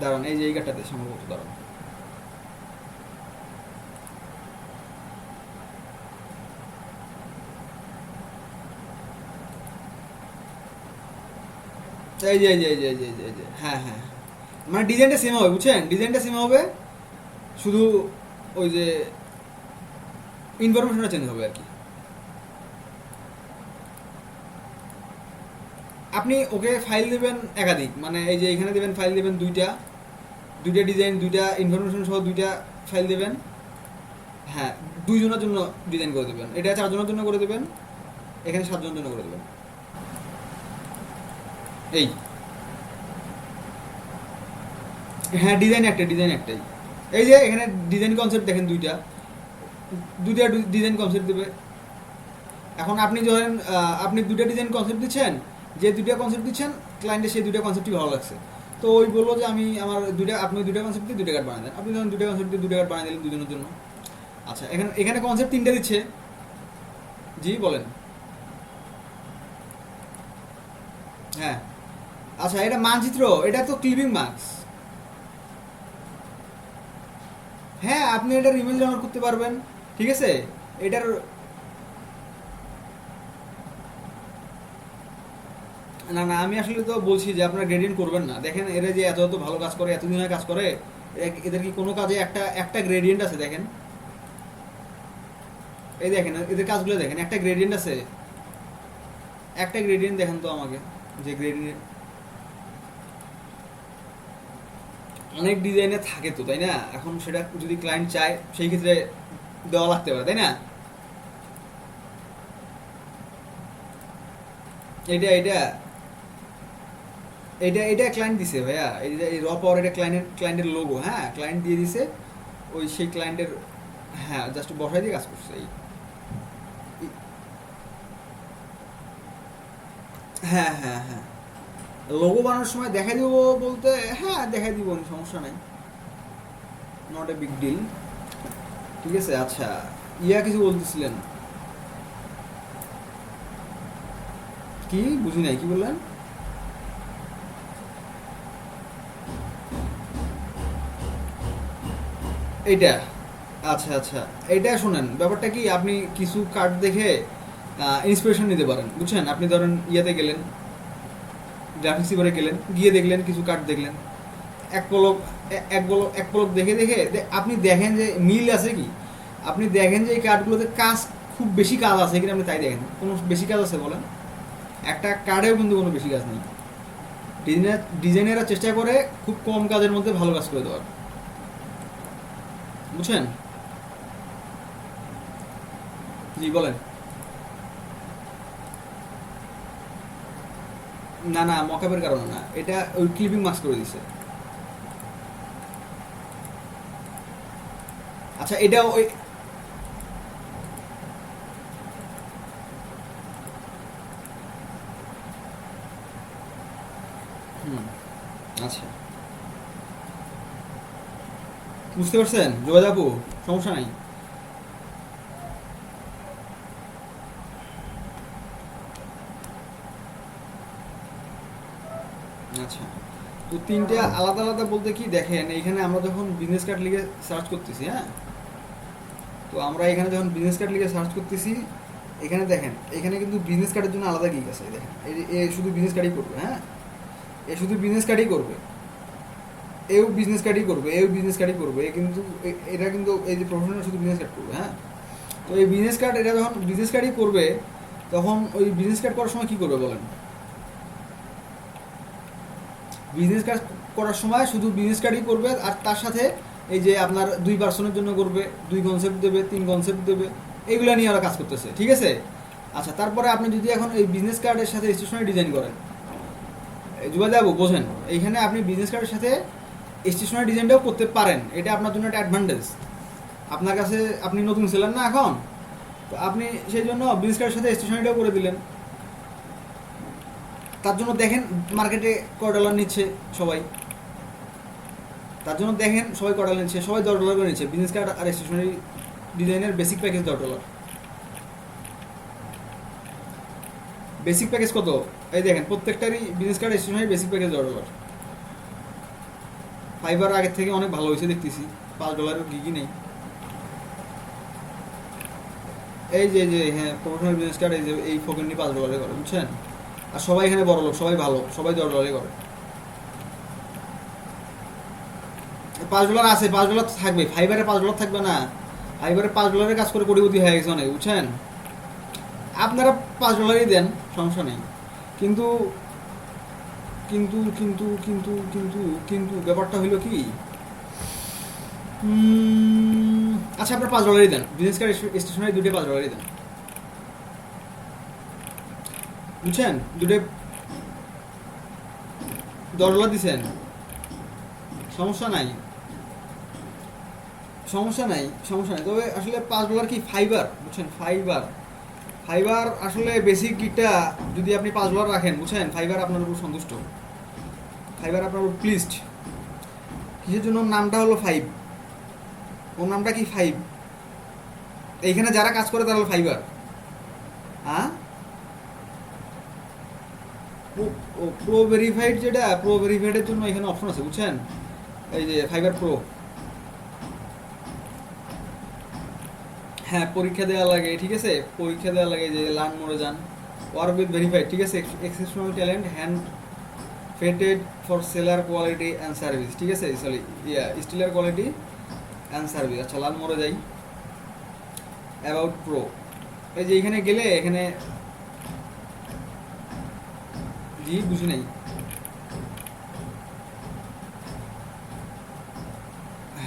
দাঁড়ান, এই যে এই কার্ডটাতে সম্ভবত, দাঁড়ান, এই যে এই যে এই যে এই যে এই যে এই যে, হ্যাঁ হ্যাঁ, মানে ডিজাইনটা সেম হবে, বুঝছেন? ডিজাইনটা সেম হবে, শুধু ওই যে ইনফরমেশনটা চেঞ্জ হবে আর কি। আপনি ওকে ফাইল দেবেন একাধিক, মানে এই যে এখানে দেবেন, ফাইল দেবেন দুইটা, দুইটা ডিজাইন, দুইটা ইনফরমেশন সহ দুইটা ফাইল দেবেন। হ্যাঁ, দুইজনের জন্য ডিজাইন করে দেবেন, এটা 4 জনের জন্য করে দেবেন, এখানে 7 জনের জন্য করে দেবেন। এই, হ্যাঁ, ডিজাইন একটাই। এই যে এখানে ডিজাইন কনসেপ্ট দেখেন দুইটা, দুইটা ডিজাইন কনসেপ্ট দেবে। এখন আপনি ধরেন আপনি দুইটা ডিজাইন কনসেপ্ট দিচ্ছেন, যে দুইটা কনসেপ্ট দিচ্ছেন ক্লায়েন্টের সেই দুইটা কনসেপ্টই ভালো লাগছে, তো ওই বললো যে আমি আমার দুইটা, আপনি দুইটা কনসেপ্ট দিয়ে দুইটা কার্ড বানিয়ে দেন, আপনি ধরেন দুইটা কনসেপ্ট দিয়ে দুইটা কার্ড বানিয়ে দিলেন দুজনের জন্য। আচ্ছা, এখানে এখানে কনসেপ্ট 3টা দিচ্ছে। জি বলেন। হ্যাঁ, আচ্ছা, এটা মানচিত্র, এটা তো ক্লিপিং মার্কস। হ্যাঁ, আপনি এটার ইমেজ ডাউনলোড করতে পারবেন, ঠিক আছে। এটার, না না, আমি আসলে তো বলছি যে আপনারা গ্রেডিয়েন্ট করবেন না, দেখেন এরা যে এত এত ভালো কাজ করে, এতদিন ধরে কাজ করে, এদের কি কোনো কাজে একটা একটা গ্রেডিয়েন্ট আছে? দেখেন, এই দেখেন এদের কাজগুলো দেখেন, একটা গ্রেডিয়েন্ট আছে, একটা গ্রেডিয়েন্ট দেখেন তো আমাকে, যে গ্রেডিয়েন্ট অনেক ডিজাইনে থাকে তো, তাই না? এখন সেটা যদি ক্লায়েন্ট চায় সেই ক্ষেত্রে দেওয়া লাগতে পারে, তাই না? এটা এটা এটা এটা ক্লায়েন্ট দিছে ভাইয়া, এই র পাওয়ার, এটা ক্লায়েন্টের লোগো, হ্যাঁ, ক্লায়েন্ট দিয়ে দিছে, ওই সেই ক্লায়েন্টের, হ্যাঁ, জাস্ট বসাই দিয়ে কাজ করছে, এই হ্যাঁ হ্যাঁ হ্যাঁ লোগো বানানোর সময় দেখাই দিব বলতে, হ্যাঁ দেখাই দিব, সমস্যা নাই, নট এ বিগ ডিল। ঠিক আছে। আচ্ছা, কিছু বলতেছিলেন, কি বুঝি নাই, কি বললেন? এইটা, আচ্ছা আচ্ছা, এইটা শোনেন, ব্যাপারটা কি, আপনি কিছু কার্ড দেখে ইন্সপিরেশন নিতে পারেন, বুঝছেন? আপনি ধরেন গেলেন, গ্রাফিক্স এবারে গেলেন, গিয়ে দেখলেন কিছু কার্ড দেখলেন, এক পলক এক পলক দেখে দেখে আপনি দেখেন যে মিল আছে কি, আপনি দেখেন যে এই কার্ডগুলোতে কাজ, খুব বেশি কাজ আছে কিনা, আপনি তাই দেখেন। কোনো বেশি কাজ আছে বলেন? একটা কার্ডেও কিন্তু কোনো বেশি কাজ নেই। ডিজাইনাররা চেষ্টা করে খুব কম কাজের মধ্যে ভালো কাজ করে দেওয়ার, বুঝছেন? জি বলেন। না না, মকআপের কারণে না, এটা ওই ক্লিপিং মাস্ক করে দিছে। আচ্ছা, এটা ওই, হুম, আচ্ছা, বুঝতে পারছেন যোগাযোগ আপু, সমস্যা নাই। আচ্ছা, তো তিনটা আলাদা আলাদা বলতে কি, দেখেন এইখানে আমরা যখন বিজনেস কার্ড লিখে সার্চ করতেছি, হ্যাঁ, তো আমরা এখানে যখন বিজনেস কার্ড লিখে সার্চ করতেছি, এখানে দেখেন, এখানে কিন্তু বিজনেস কার্ডের জন্য আলাদা গিক আছে, দেখেন এ শুধু বিজনেস কার্ডই করবে, হ্যাঁ, এ শুধু বিজনেস কার্ডই করবে, এও বিজনেস কার্ডই করবে, এও বিজনেস কার্ডই করবে, এ কিন্তু এটা কিন্তু এই যে প্রফেশনাল শুধু বিজনেস কার্ড করবে, হ্যাঁ। তো এই বিজনেস কার্ড, এটা যখন বিজনেস কার্ডই করবে, তখন ওই বিজনেস কার্ড করার সময় কী করবে বলেন? বিজনেস কার্ড করার সময় শুধু বিজনেস কার্ডই করবে, আর তার সাথে এই যে আপনার 2 পার্সনের জন্য করবে, 2 কনসেপ্ট দেবে, 3 কনসেপ্ট দেবে, এইগুলো নিয়ে ওরা কাজ করতেছে, ঠিক আছে। আচ্ছা, তারপরে আপনি যদি এখন এই বিজনেস কার্ডের সাথে স্টেশনারি ডিজাইন করেন, যুবা যাবো বোঝেন, এইখানে আপনি বিজনেস কার্ডের সাথে স্টেশনারি ডিজাইনটাও করতে পারেন, এটা আপনার জন্য একটা অ্যাডভান্টেজ। আপনার কাছে, আপনি নতুন ছিলেন না এখন, তো আপনি সেই জন্য বিজনেস কার্ডের সাথে স্টেশনারিটাও করে দিলেন। তার জন্য দেখেন মার্কেটে কয় ডলার নিচ্ছে সবাই, তার জন্য দেখেন সবাই কয় ডলার নিচ্ছে, সবাই $10 করে নিচ্ছে বিজনেস কার্ড আর স্টেশনারি ডিজাইনের বেসিক প্যাকেজ $10। বেসিক প্যাকেজ কত? এই দেখেন প্রত্যেকটারই business card stationery basic package $10। Fiverr আগের থেকে অনেক ভালো হয়েছে দেখতেছি, $5 কি নেই। এই যে যে হ্যাঁ, প্রফেশনাল বিজনেস কার্ড, এই যে এই ফোকেননি $5 করে, বুঝছেন? আর সবাই এখানে বড় লোক, সবাই ভালো, সবাই $10 করে। $5 আছে, $5 তো থাকবে, ফাইবারে $5 থাকবে না? ফাইবারে $5 কাজ করে কোটিপতি হয়ে গেছে অনেক, বুঝছেন? আপনারা $5 দেন, সমস্যা নেই, কিন্তু কিন্তু কিন্তু কিন্তু কিন্তু কিন্তু ব্যাপারটা হইলো কি, আচ্ছা আপনার $5 দেন, বিজনেস কার্ড স্টেশনারি দুটোই $5 দেন, বুঝছেন? দুটো $10 দিচ্ছেন, সমস্যা নাই, সমস্যা নাই, সমস্যা নাই, তবে আসলে $5 কি ফাইবার, বুঝছেন? ফাইবার, ফাইবার আসলে বেসিক গিকটা যদি আপনি $5 রাখেন, বুঝছেন, ফাইবার আপনার উপর সন্তুষ্ট, ফাইবার আপনার উপর প্লিজড। কিসের জন্য নামটা হলো 5? ওর নামটা কি 5? এইখানে যারা কাজ করে তারা হলো ফাইবার, হ্যাঁ। প্রো ভেরিফাইড, যেটা প্রো ভেরিফাইডের জন্য এখানে অপশন আছে, বুঝছেন? এই যে ফাইবার প্রো, হ্যাঁ পরীক্ষা দেওয়া লাগে, ঠিক আছে, পরীক্ষা দেওয়া লাগে, যে লার্ন মোরে যান, ওয়ার্ক উইথ ভেরিফাইড, ঠিক আছে, exceptional talent, hand vetted for seller quality and service, ঠিক আছে, sorry stellar quality and service. আচ্ছা লার্ন মোরে যাই, অ্যাবাউট প্রো, এই যে এখানে গেলে এখানে, জি বুঝি নাই,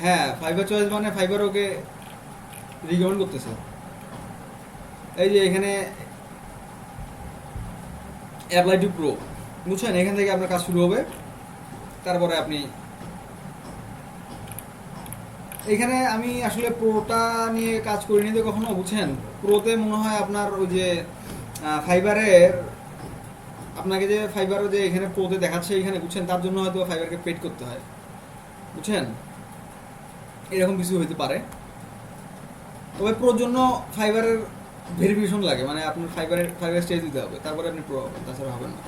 হ্যাঁ ফাইবার চয়েস মানে ফাইবার ওকে রিকমেন্ড করতেছে। এই যে এখানে অ্যাপ্লাই টু প্রো, বুঝছেন, এখান থেকে আপনার কাজ শুরু হবে। তারপরে আপনি এখানে, আমি আসলে প্রোটা নিয়ে কাজ করিনি তো কখনো, বুঝছেন। প্রোতে মনে হয় আপনার ওই যে ফাইবারের আপনাকে যে ফাইবারও যে এখানে প্রোতে দেখাচ্ছে এখানে, বুঝছেন, তার জন্য হয়তো ফাইবারকে পেড করতে হয়, বুঝছেন, এরকম কিছু হইতে পারে। তবে প্রোর জন্য ফাইবারের ভেরিফিকেশন লাগে, মানে আপনার ফাইবার স্টেজ দিতে হবে, তারপরে আপনি প্রো হবেন, তাছাড়া হবেন না।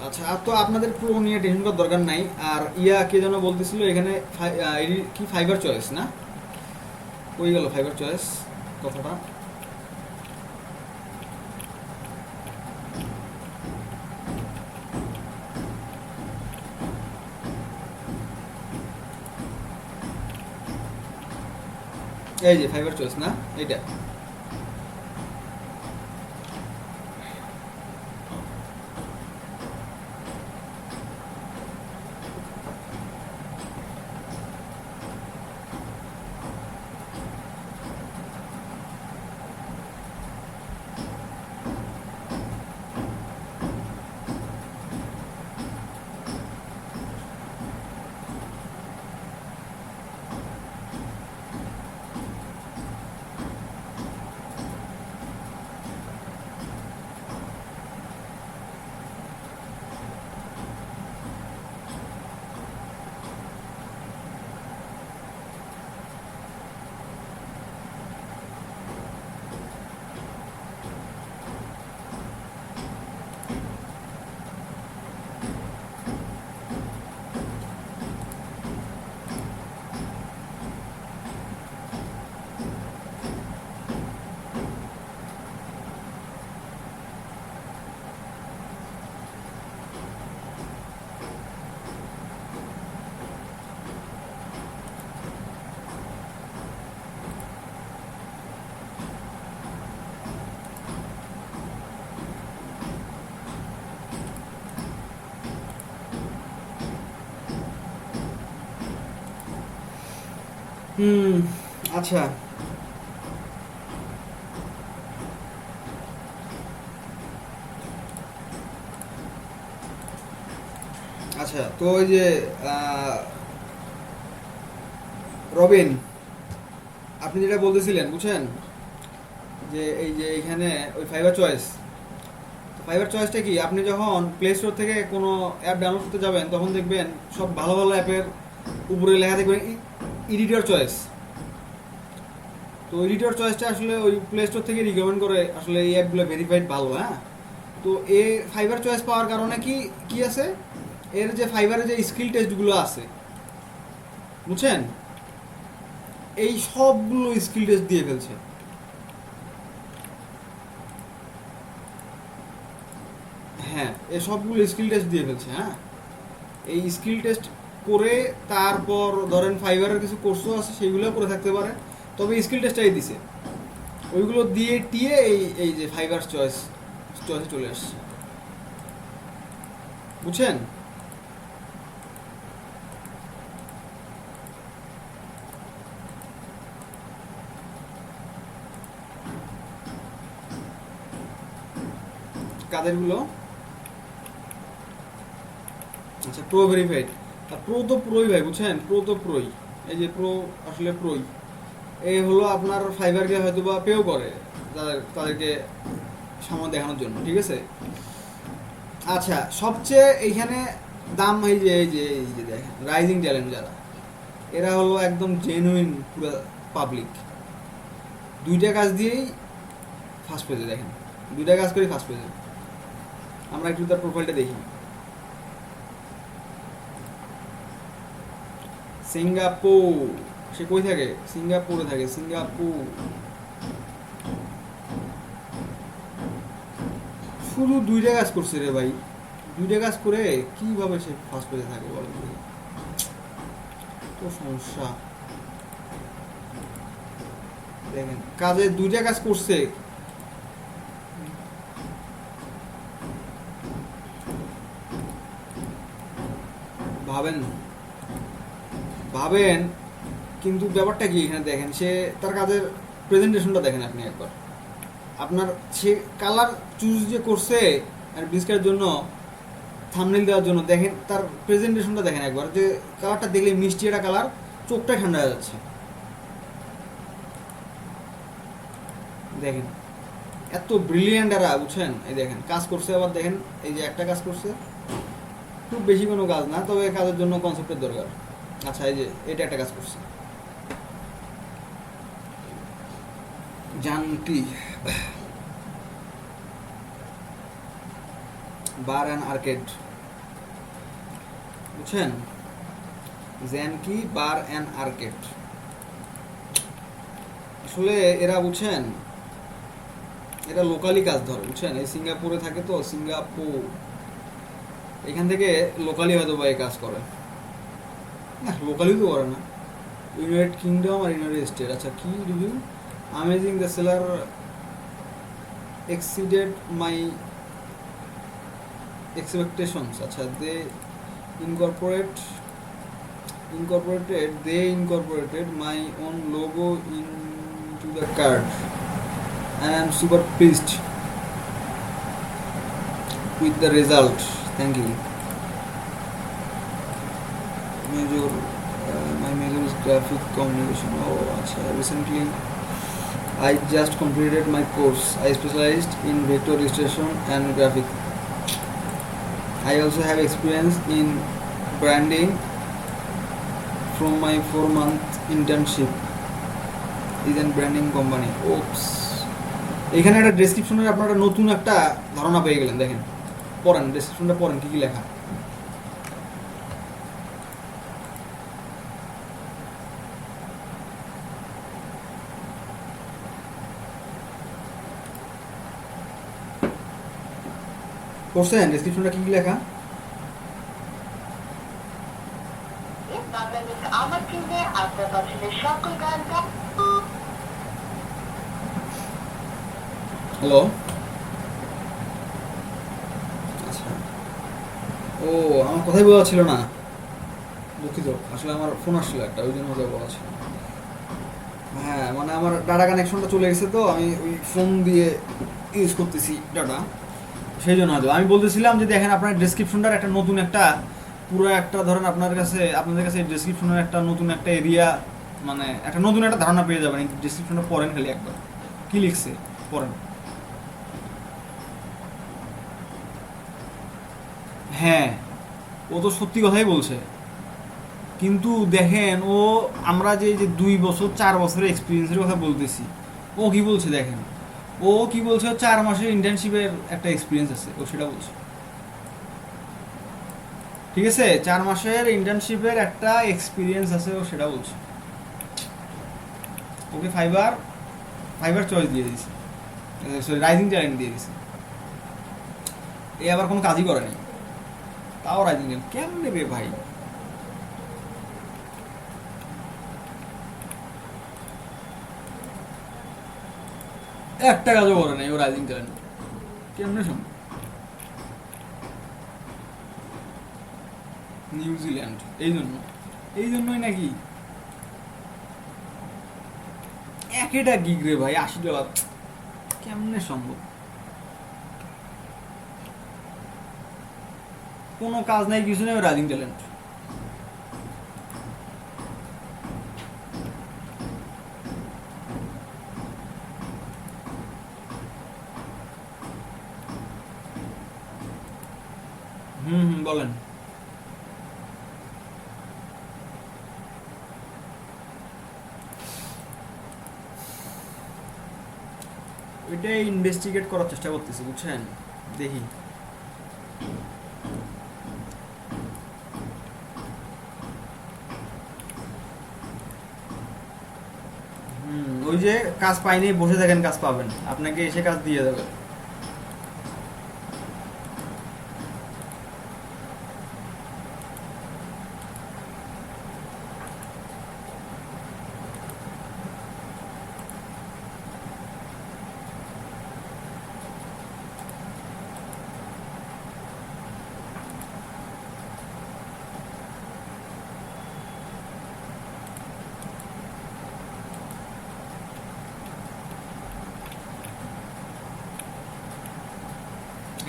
আচ্ছা, আর তো আপনাদের প্রো নিয়ে টেনশন করার দরকার নাই। আর ইয়া কে যেন বলতেছিল এখানে কি ফাইবার চয়েস না, ওই গেল ফাইবার চয়েস কথাটা। এই যে ফাইবার চয়েস না, এইটা। হুম। আচ্ছা, আচ্ছা, তো ওই যে আহ, রবিন, আপনি যেটা বলতেছিলেন, বুঝছেন, যে এই যে এখানে ওই ফাইবার চয়েস, ফাইবার চয়েসটা কি, আপনি যখন প্লে স্টোর থেকে কোনো অ্যাপ ডাউনলোড করতে যাবেন তখন দেখবেন সব ভালো ভালো অ্যাপের উপরে লেখা দেখবেন এডিটর চয়েস। তো এডিটর চয়েসটা আসলে ওই প্লে স্টোর থেকে রিকমেন্ড করে আসলে এই অ্যাপগুলো ভেরিফাইড ভালো, হ্যাঁ। তো এ ফাইবার চয়েস পাওয়ার কারণে কি কি আছে, এর যে ফাইবারের যে স্কিল টেস্টগুলো আছে, বুঝছেন, এই সবগুলো স্কিল টেস্ট দিয়ে ফেলছে। হ্যাঁ, এই সবগুলো স্কিল টেস্ট দিয়ে ফেলছে, হ্যাঁ। এই স্কিল টেস্ট করে তারপর ধরেন ফাইবারের কিছু কোর্সও আছে সেইগুলো করে থাকতে পারে, তবে স্কিল টেস্টটাই দিছে, ওইগুলো দিয়ে টিয়ে এই এই যে ফাইবার চয়েসে চলে আসছে, বুঝছেন। কাদেরগুলো? আচ্ছা, প্রো ভেরিফাইড। আর প্রো তো প্রোই ভাই, বুঝছেন, প্রো তো প্রোই। এই যে প্রো আসলে প্রোই, এই হলো আপনার ফাইবারকে হয়তো বা পেও করে তাদেরকে সামনে দেখানোর জন্য, ঠিক আছে। আচ্ছা, সবচেয়ে এইখানে দাম এই যে দেখেন রাইজিং ট্যালেন্ট যারা, এরা হলো একদম জেনুইন পুরো পাবলিক, দুইটা কাজ দিয়েই ফার্স্ট পেজে, দেখেন দুইটা কাজ করেই ফার্স্ট পেজে। আমরা একটু তার প্রোফাইলটা দেখি। সিঙ্গাপুর, সে কই থাকে? সিঙ্গাপুরে থাকে, সিঙ্গাপুর। শুধু দুইটা কাজ করছে রে ভাই, দুইটা কাজ করে কিভাবে সে ফার্স্ট পেজে থাকে বলেন তো? সমস্যা দেখেন, কাজে দুইটা কাজ করছে, ভাবেন ভাবেন কিন্তু ব্যাপারটা কি এখানে দেখেন, সে তার কাজের প্রেজেন্টেশনটা দেখেন আপনি একবার, আপনার সে কালার চুজ যে করছে আর বিস্কেটের জন্য থাম্বনেল দেওয়ার জন্য, দেখেন তার প্রেজেন্টেশনটা দেখেন একবার, যে কালারটা দেখলে মিষ্টি একটা কালার, চোখটা ঠান্ডা হয়ে যাচ্ছে, দেখেন এত ব্রিলিয়ান্ট এরা, বুঝছেন? এই দেখেন কাজ করছে, আবার দেখেন এই যে একটা কাজ করছে, খুব বেশি কোনো কাজ না, তবে কাজের জন্য কনসেপ্টের দরকার। আচ্ছা, এই যে এটা একটা কাজ করছে, জানটি বার অ্যান্ড আর্কেড, বুঝছেন? জ্যানকি বার অ্যান্ড আর্কেড। আসলে এরা, বুঝছেন, এরা লোকালি কাজ ধরে, বুঝছেন? এই সিঙ্গাপুরে থাকে তো, সিঙ্গাপুর, এখান থেকে লোকালি হয়তো বা এই কাজ করে না, লোকালি তো করে না। ইউনাইটেড কিংডম আর ইউনাইটেড স্টেট। আচ্ছা, কি review? Amazing, the seller exceeded my expectations. আচ্ছা, they incorporated my own logo into the card and I'm super pleased with the result. Thank you. My major is graphic communication. Oh, acha, recently I just completed my course. I specialized in vector registration and graphic. I also have experience in branding from my 4-month internship is in branding company. Oops. এখানে একটা ডেসক্রিপশনের আপনারা নতুন একটা ধারণা পেয়ে গেলেন, দেখেন, পড়েন ডেসক্রিপশনটা, পড়েন কি কি লেখা। পড়ছেন ডেসক্রিপশনটা কি কি লেখা? হ্যালো, আচ্ছা, ও আমার কথাই বলা ছিল না, দুঃখিত, আসলে আমার ফোন আসছিল একটা, ওই জন্য বলা ছিল। হ্যাঁ, মানে আমার ডাটা কানেকশনটা চলে গেছে, তো আমি ওই ফোন দিয়ে ইউজ করতেছি ডাটা, সেই জন্য হয়তো। আমি বলতেছিলাম যে দেখেন, আপনার ডেসক্রিপশনটার একটা নতুন একটা, পুরো একটা, ধরেন আপনাদের কাছে ডেসক্রিপশনের একটা নতুন একটা এরিয়া, মানে একটা নতুন একটা ধারণা পেয়ে যাবেন। এই ডেসক্রিপশনটা পড়েন খালি একবার, কি লিখছে পড়েন। হ্যাঁ, ও তো সত্যি কথাই বলছে, কিন্তু দেখেন ও, আমরা যে 2 বছর 4 বছরের এক্সপিরিয়েন্সের কথা বলতেছি, ও কি বলছে দেখেন, ও কি বলছে, 4 মাসের ইন্টার্নশিপের একটা এক্সপিরিয়েন্স আছে, ও সেটা বলছে। ঠিক আছে, 4 মাসের ইন্টার্নশিপের একটা এক্সপিরিয়েন্স আছে, ও সেটা বলছে। ওকে ফাইবার চয়েস দিয়ে দিছে, সরি, রাইজিং ট্যালেন্ট দিয়ে দিছে। এ আবার কোনো কাজই করে নাই, তাও রাইজিং ট্যালেন্ট কেমন নেবে ভাই? একটা কাজও করে নাই ও, রাইজিং ট্যালেন্ট কেমনে সম্ভব? নিউজিল্যান্ড, এই জন্যই নাকি একটা গিগ রে ভাই, $80, কেমনে সম্ভব? কোনো কাজ নাই, কিছু নেই, রাইজিং ট্যালেন্ট। বলেন। ওইটাই ইনভেস্টিগেট করার চেষ্টা করতেছি, বুঝছেন, দেখি। ওই যে কাজ পাইনি বসে থাকেন, কাজ পাবেন, আপনাকে এসে কাজ দিয়ে দেবে।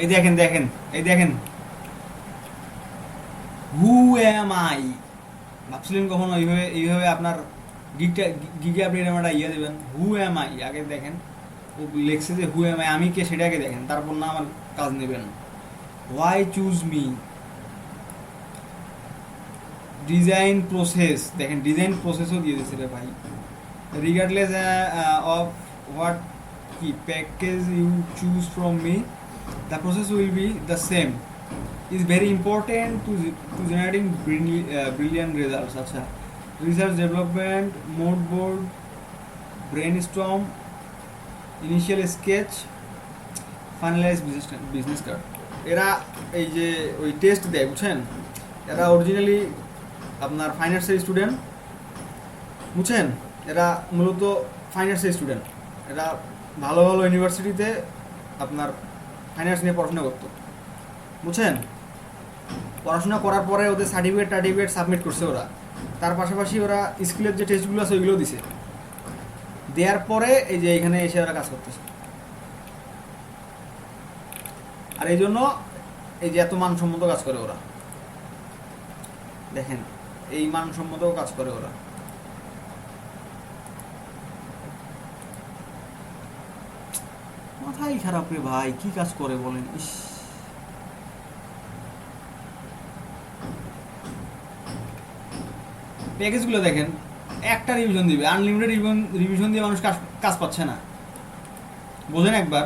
এই দেখেন হু এম আই, ভাবছিলেন কখনো এইভাবে আপনার গিগে আপনি এরকম একটা ইয়ে দেবেন? হু এম আই, আগে দেখেন ও লেখছে যে হু এম আই, আমি কে সেটাকে দেখেন, তারপর না আমার কাজ নেবেন। Why choose me, design process, দেখেন ডিজাইন প্রসেসও দিয়ে দিচ্ছে রে ভাই। রিগার্ডলেস অফ হোয়াট কি package you choose from me, the process will be the same, is very important to generating brilliant results. আচ্ছা, research development, mood board, brainstorm, initial sketch, finalize business card. এরা এই যে ওই test দেয় বুঝছেন, এরা originally আপনার ফাইন আর্টসের স্টুডেন্ট, বুঝছেন, এরা মূলত ফাইন আর্টসের স্টুডেন্ট, এরা ভালো ভালো ইউনিভার্সিটিতে আপনার ফাইন আর্টস নিয়ে পড়াশোনা করতো, বুঝছেন। পড়াশোনা করার পরে ওদের সার্টিফিকেট সাবমিট করছে ওরা, তার পাশাপাশি ওরা স্কিলের যে টেস্টগুলো আছে ওইগুলো দিছে, দেওয়ার পরে এই যে এখানে এসে ওরা কাজ করতেছে। আর এই জন্য এই যে এত মানসম্মত কাজ করে ওরা, দেখেন এই মানসম্মত কাজ করে ওরা। মাথাই খারাপ রে ভাই, কি কাজ করে বলেন। ইস, প্যাকেজগুলো দেখেন, একটা রিভিশন দিবে, আনলিমিটেড রিভিশন দিয়ে মানুষ কাজ পাচ্ছে না, বোঝেন একবার।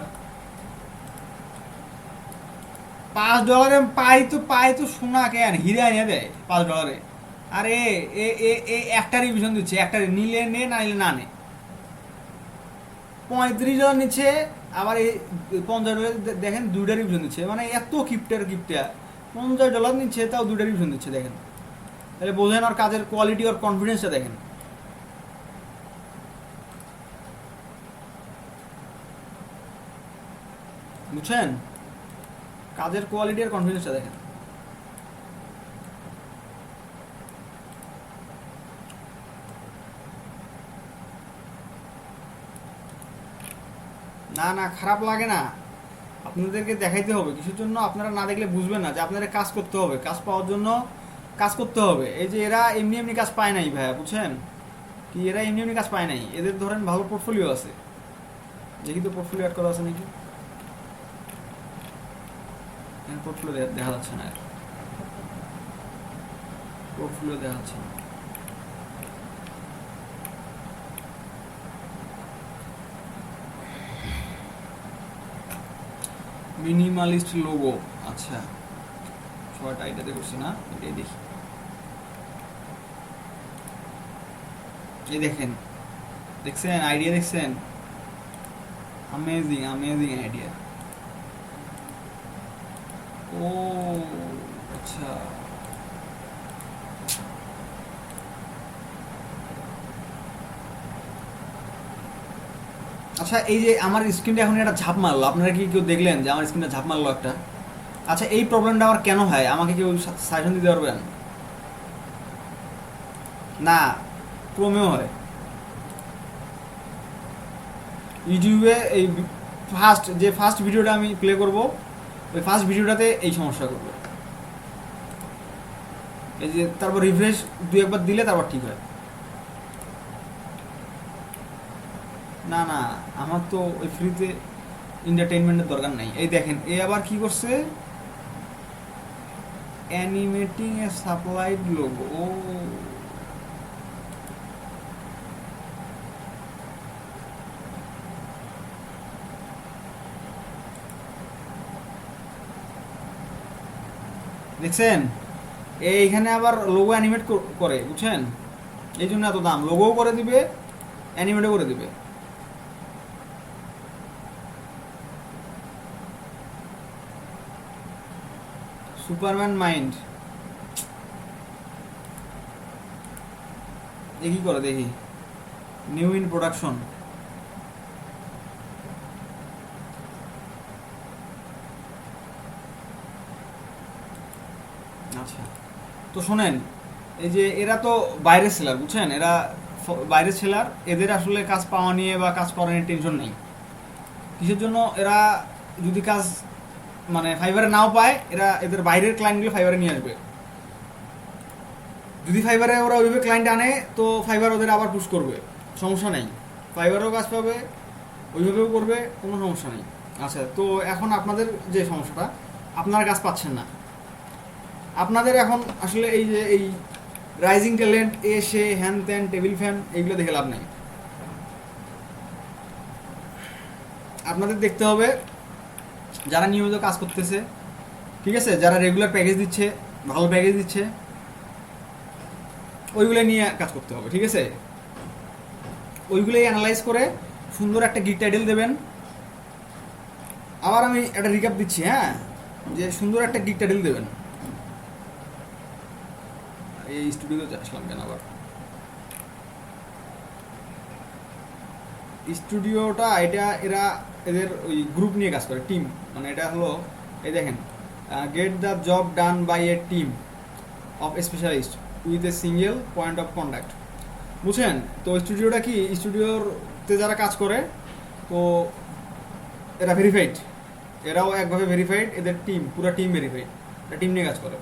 $5 পাই তো সোনা কেন, হিরে আনিয়ে দেয় $5। আরে এ একটা রিভিশন দিচ্ছে, একটা নিলে নে, না নিলে না নে। $35 নিচ্ছে, আবার এই $50 দেখেন 2টা রিভিশন দিচ্ছে, মানে এত কিপটা $50 নিচ্ছে, তাও 2টা রিভিশন দিচ্ছে, দেখেন। তাহলে বোঝেন আর কাজের কোয়ালিটি আর কনফিডেন্সটা দেখেন। বুঝছেন, কাজের কোয়ালিটি আর কনফিডেন্সটা দেখেন। না না, খারাপ লাগে না, আপনাদেরকে দেখাইতে হবে। কিছুর জন্য আপনারা না দেখলে বুঝবেন না যে আপনাদের কাজ করতে হবে, কাজ পাওয়ার জন্য কাজ করতে হবে। এই যে এরা এমনি এমনি কাজ পায় নাই ভাইয়া, বুঝছেন কি, এরা এমনি এমনি কাজ পায় নাই। এদের ধরেন ভালো পোর্টফোলিও আছে, দেখি তো পোর্টফোলিও অ্যাড করা আছে নাকি, পোর্টফোলিও দেখা যাচ্ছে না, পোর্টফোলিও দেখা যাচ্ছে না। মিনিমালিস্ট লোগো, আচ্ছা ছয়টা এটাতে করছি না, এটাই দেখি। এই দেখেন, দেখছেন আইডিয়া, দেখছেন, অ্যামেজিং আইডিয়া। ও আচ্ছা, আচ্ছা এই যে আমার স্ক্রিনটা এখন একটা ঝাপ মারলো, আপনারা কি কেউ দেখলেন যে আমার স্ক্রিনটা ঝাপ মারলো একটা? আচ্ছা এই প্রবলেমটা আমার কেন হয়, আমাকে কেউ সাজেশন দিতে পারবেন? না, ক্রোমেও হয়। ইউটিউবে এই ফার্স্ট ভিডিওটা আমি প্লে করব, ওই ফার্স্ট ভিডিওটাতে এই সমস্যা করবে। এই যে তারপর রিফ্রেশ 2-1 বার দিলে তারপর ঠিক হয়। না না, আমার তো ওই ফ্রিতে এন্টারটেইনমেন্টের দরকার নাই। এই দেখেন, এ আবার কি করছে, অ্যানিমেটিং এ সাপ্লাইড লোগো। ও দেখছেন, এইখানে আবার লোগো অ্যানিমেট করে, বুঝছেন, এই জন্য এত দাম। লোগোও করে দিবে, অ্যানিমেটও করে দিবে। সুপারম্যান মাইন্ড দেখি করে, দেখি নিউ ইন প্রোডাকশন। আচ্ছা তো শোনেন, এই যে এরা তো বাইরের সেলার, বুঝছেন, এরা বাইরের সেলার, এদের আসলে কাজ পাওয়া নিয়ে বা কাজ করা নিয়ে টেনশন নেই। কিসের জন্য, এরা যদি কাজ মানে ফাইবারে নাও পায়, এরা এদের বাইরের ক্লায়েন্টগুলো ফাইবারে নিয়ে আসবে। যদি ফাইবারে ওরা ওইভাবে ক্লায়েন্ট আনে, তো ফাইবার ওদের আবার পুশ করবে, সমস্যা নেই, ফাইবারেও কাজ পাবে, ওইভাবেও করবে, কোনো সমস্যা নেই। আচ্ছা, তো এখন আপনাদের যে সমস্যাটা, আপনারা কাজ পাচ্ছেন না। আপনাদের এখন আসলে এই যে এই রাইজিং ট্যালেন্ট এ সে হ্যান ত্যান টেবিল ফ্যান এইগুলো দেখে লাভ নেই। আপনাদের দেখতে হবে যারা নিয়মিত কাজ করতেছে, ঠিক আছে, যারা রেগুলার প্যাকেজ দিচ্ছে, ভালো প্যাকেজ দিচ্ছে, ওইগুলো নিয়ে কাজ করতে হবে, ঠিক আছে। ওইগুলোই অ্যানালাইজ করে সুন্দর একটা গিগ টাইটেল দেবেন। আবার আমি একটা রিক্যাপ দিচ্ছি, হ্যাঁ, যে সুন্দর একটা গিগ টাইটেল দেবেন। এই স্টুডিওতে আসলাম কেন আবার? স্টুডিওটা এটা এরা এদের ওই গ্রুপ নিয়ে কাজ করে, টিম, মানে এটা হলো, এই দেখেন, get the job done by a team of specialist with a single point of contact. বুঝছেন? তো স্টুডিওটা কি, স্টুডিওতে যারা কাজ করে, তো এরা ভেরিফাইড, এরাও একভাবে ভেরিফাইড, এদের টিম, পুরো টিম ভেরিফাইড, এটা টিম নিয়ে কাজ করে,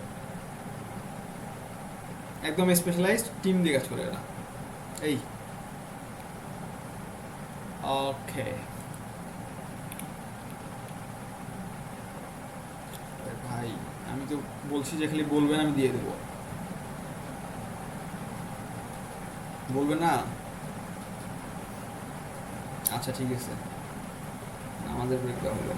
একদম স্পেশালাইজড টিম দিয়ে কাজ করে এরা। এই ওকে ভাই, আমি তো বলছি যে খালি বলবেন, আমি দিয়ে দেবো, বলবেন না? আচ্ছা ঠিক আছে, আমাদের ব্রেকটা হলো।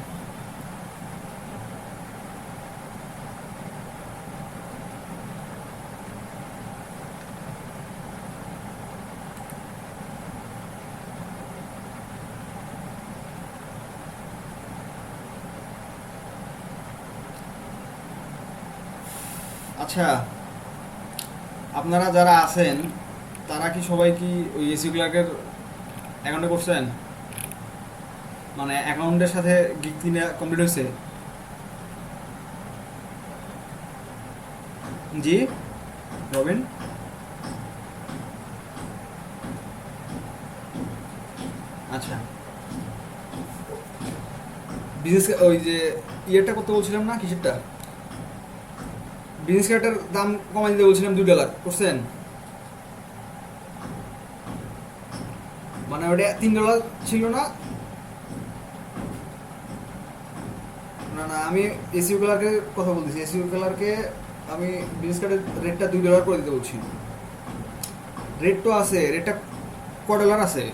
আচ্ছা, আপনারা যারা আছেন তারা কি সবাই কি ওই এসি ক্লার্কের অ্যাকাউন্টে করছেন? মানে অ্যাকাউন্টের সাথে গিগ কিনে কমপ্লিট হয়েছে? জি রবিন, আচ্ছা, বিজনেস ওই যে ইয়েটা করতে বলছিলাম না, কিসেরটা, বিজনেস কার্ডটার দাম কমাই দিতে বলছিলাম, $2 করছেন? মানে ওটা $3 ছিল না? না না, আমি এসইউ কালারকে কথা বলতেছি, এসইউ কালারকে আমি বিজনেস কার্ডের রেটটা $2 করে দিতে বলছি। রেট তো আছে, রেটটা $1 আছে।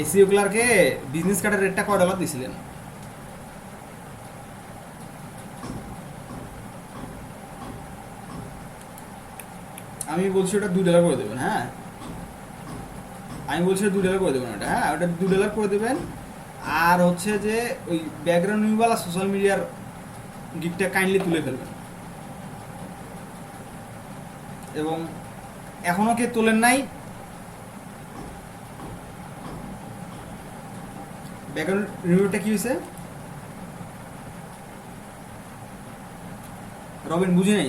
এসইউ ক্লার্কে বিজনেস কার্ডের রেটটা $1 দিয়েছিলেন? আমি বলছি ওটা $2 করে দেবেন, হ্যাঁ, আমি বলছি $2 করে দেবেন ওটা, হ্যাঁ, ওটা $2 করে দেবেন। আর হচ্ছে যে ওই ব্যাকগ্রাউন্ড মিউজিক সোশ্যাল মিডিয়ার গিকটা কাইন্ডলি তুলে ফেলবেন। এবং এখনো কে তোলেন নাই, ব্যাকগ্রাউন্ড রিভিউটা কি হয়েছে? রবিন বুঝি নাই।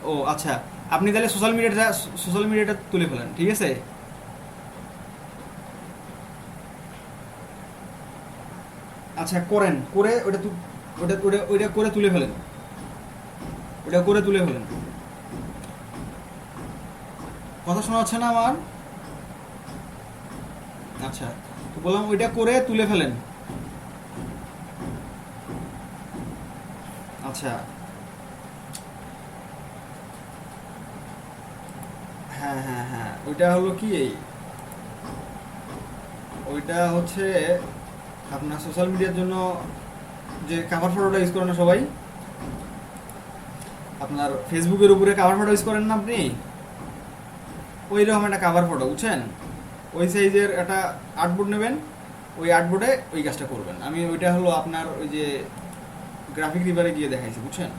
ও আচ্ছা, আপনি তাহলে সোশ্যাল মিডিয়াটা তুলে ফেলেন, ঠিক আছে। আচ্ছা করেন, করে ওইটা করে তুলে ফেলেন, ওটা করে তুলে ফেলেন। কথা শোনা যাচ্ছে না আমার? আচ্ছা, তো বললাম ওইটা করে তুলে ফেলেন। আচ্ছা, হ্যাঁ হ্যাঁ হ্যাঁ, ওইটা হলো কি, ওইটা হচ্ছে আপনার সোশ্যাল মিডিয়ার জন্য যে কাভার ফটোটা ইউজ করেন না সবাই, আপনার ফেসবুকের উপরে কাভার ফটো ইউজ করেন না আপনি, ওই রকম একটা কাভার ফটো, বুঝছেন, ওই সাইজের একটা আর্টবোর্ড নেবেন, ওই আর্টবোর্ডে ওই কাজটা করবেন। আমি ওইটা হলো আপনার ওই যে গ্রাফিক রিভারে গিয়ে দেখাইছি, বুঝছেন।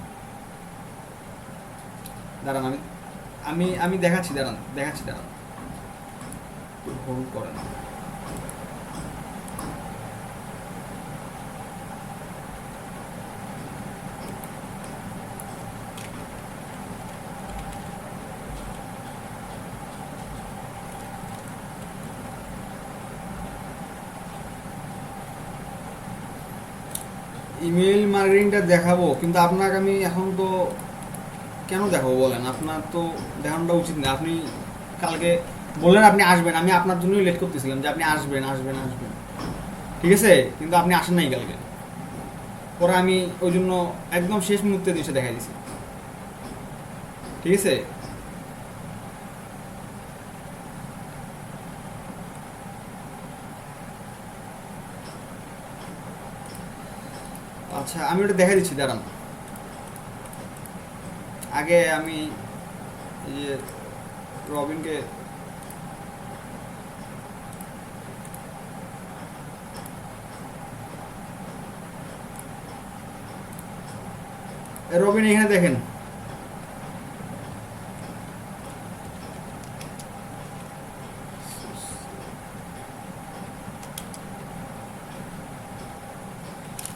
দাঁড়ান, আমি আমি আমি দেখাচ্ছি দাঁড়ান, হোল্ড করেন। ইমেল মার্কেটিংটা দেখাবো, কিন্তু আপনাকে আমি এখন তো কেন দেখাবো বলেন, আপনার তো দেখানোটা উচিত না। আপনি কালকে বললেন আপনি আসবেন, আমি আপনার জন্যই লেট করতেছিলাম যে আপনি আসবেন আসবেন আসবেন, ঠিক আছে, কিন্তু আপনি আসেন নাই কালকে। পরে আমি ওই জন্য একদম শেষ মুহূর্তে এসে দেখাই দিছি, ঠিক আছে। আচ্ছা আমি ওটা দেখা দিচ্ছি, দাঁড়ান। আগে আমি এই যে রবিনকে, রবিন এখানে দেখেন,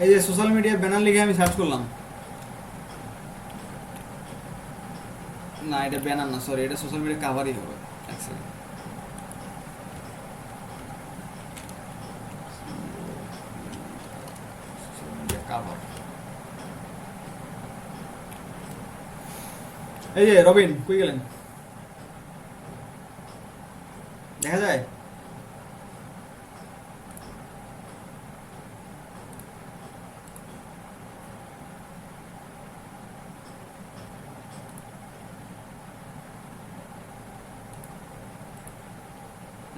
এই যে সোশ্যাল মিডিয়া ব্যানার লিখে আমি সার্চ করলাম, না এটা ব্যানার না, সরি, এটা সোশ্যাল মিডিয়া কাভারই হবে। এক second। সোশ্যাল মিডিয়া কাভার, এই যে রবিন কই গেলেন, দেখা যায়?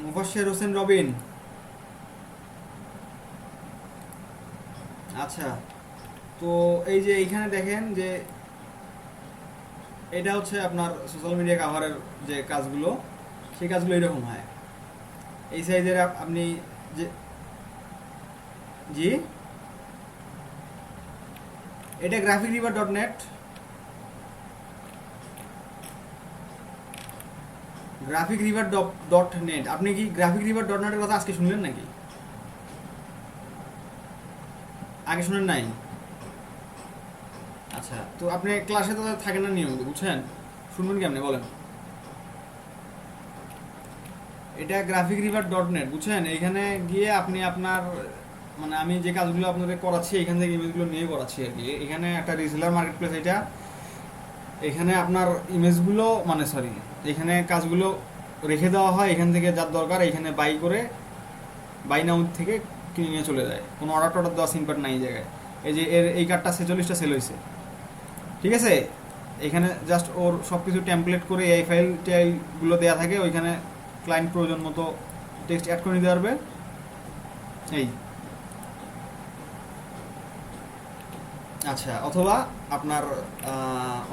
মুফাসসির হোসেন রবিন, আচ্ছা। তো এই যে এইখানে দেখেন যে এটা হচ্ছে আপনার সোশ্যাল মিডিয়া কাভারের যে কাজগুলো, সেই কাজগুলো এরকম হয়, এই সাইজের আপনি যে, জি এটা graphic river dot net, graphic river dot net. আপনি কি গ্রাফিক রিভার ডট নেটের কথা আজকে শুনলেন নাকি? আগে শুনেন নাই? আচ্ছা, তো আপনি ক্লাসে তো থাকেন না নিয়মিত, বুঝছেন, শুনবেন কেমনে বলেন? এটা গ্রাফিক রিভার ডট নেট, বুঝছেন, এইখানে গিয়ে আপনি আপনার, মানে আমি যে কাজগুলো আপনাদের করাচ্ছি এখান থেকে ইমেজগুলো নিয়ে করাচ্ছি আর কি। এখানে একটা রিসেলার মার্কেট প্লেস, এটা এখানে আপনার ইমেজগুলো, মানে সরি, এখানে কাজগুলো রেখে দেওয়া হয়, এখান থেকে যার দরকার এখানে বাই করে, বাই নাও থেকে কিনে নিয়ে চলে যায়, কোনো অর্ডার টর্ডার দেওয়া সিম্পার নাই এই জায়গায়। এই যে এর এই কার্ডটা 46টা সেল হয়েছে, ঠিক আছে। এখানে জাস্ট ওর সব কিছু টেমপ্লেট করে এই ফাইল টাইলগুলো দেওয়া থাকে, ওইখানে ক্লায়েন্ট প্রয়োজন মতো টেক্সট অ্যাড করে নিতে পারবে, এই। আচ্ছা, অথবা আপনার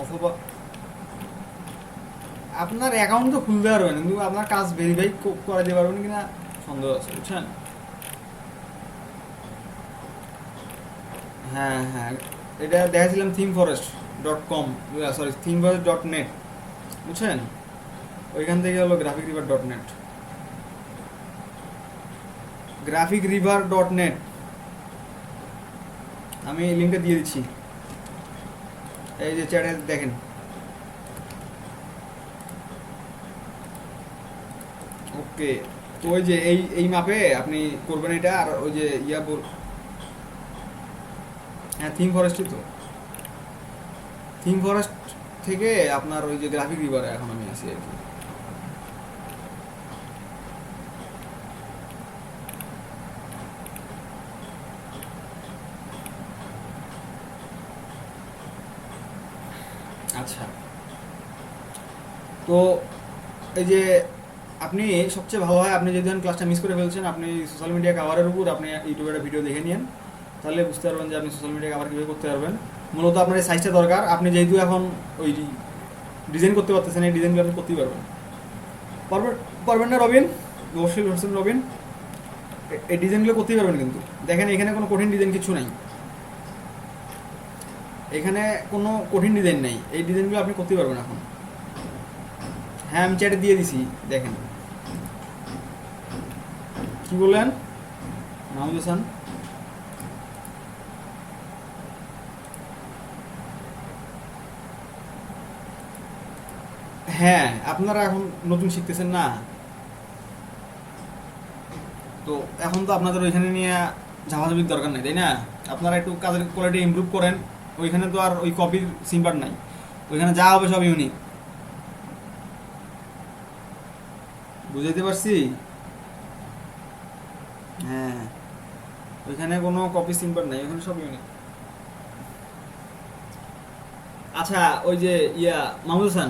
অথবা আপনার অ্যাকাউন্ট তো খুলতে পারবেন, কিন্তু আপনার কাজ ভেরিফাই করে দিতে পারবেন কিনা সন্দেহ আছে, বুঝছেন। হ্যাঁ হ্যাঁ, এটা দেখাছিলাম theme forest.com, sorry theme forest.net, বুঝছেন, ওইখান থেকে হলো graphic river dot net, graphic river dot net. আমি লিঙ্কটা দিয়ে দিচ্ছি, এই যে চ্যাটে দেখেন। ওকে, তো ওই যে এই মাপে আপনি করবেন এটা, আর ওই যে হ্যাঁ থিম ফরেস্টই তো, থিম ফরেস্ট থেকে আপনার ওই যে গ্রাফিক রিভারে এখন আমি আছি আর কি। আচ্ছা, তো এই যে আপনি সবচেয়ে ভালো হয়, আপনি যদি ক্লাসটা মিস করে ফেলছেন, আপনি সোশ্যাল মিডিয়া কাভারের উপর আপনি ইউটিউবের একটা ভিডিও দেখে নিন, তাহলে বুঝতে পারবেন যে আপনি সোশ্যাল মিডিয়া কাভার কীভাবে করতে পারবেন। মূলত আপনার এই সাইজটা দরকার, আপনি যেহেতু এখন ওই ডিজাইন করতে পারতেছেন, এই ডিজাইনগুলো আপনি করতেই পারবেন। পারবেন, পারবেন না রবিন? অবশ্যই হোসেন রবিন, এই ডিজাইনগুলো করতেই পারবেন, কিন্তু দেখেন এখানে কোনো কঠিন ডিজাইন কিছু নাই, এখানে কোনো কঠিন ডিজাইন নেই, এই ডিজাইনগুলো আপনি করতেই পারবেন এখন। হ্যাঁ আমি চ্যাটে দিয়ে দিছি, দেখেন। কি বললেন মাহমুদ হাসান? হ্যাঁ, আপনারা এখন নতুন শিখতেছেন না, তো এখন তো আপনাদের ওইখানে নিয়ে ঝামাঝামির দরকার নেই, তাই না? আপনারা একটু কাজের কোয়ালিটি ইমপ্রুভ করেন, ওইখানে তো আর ওই কপির সিম্পার নাই, ওইখানে যা হবে সব ইউনিক। বুঝাইতে পারছি? হ্যাঁ, ওইখানে কোনো কপি সিম্বল নাই, ওখানে সব ইউনিক। আচ্ছা, ওই যে মাহমুদ হাসান,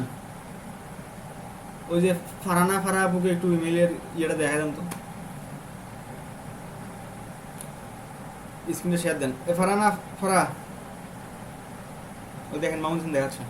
ওই যে ফারানা ফারা আপুকে একটু ইমেইলের ইয়েটা দেখা দেন তো, স্ক্রিনে শেয়ার দেন। ফারানা ফারা, ওই দেখেন মাহমুদ হাসান দেখাচ্ছে।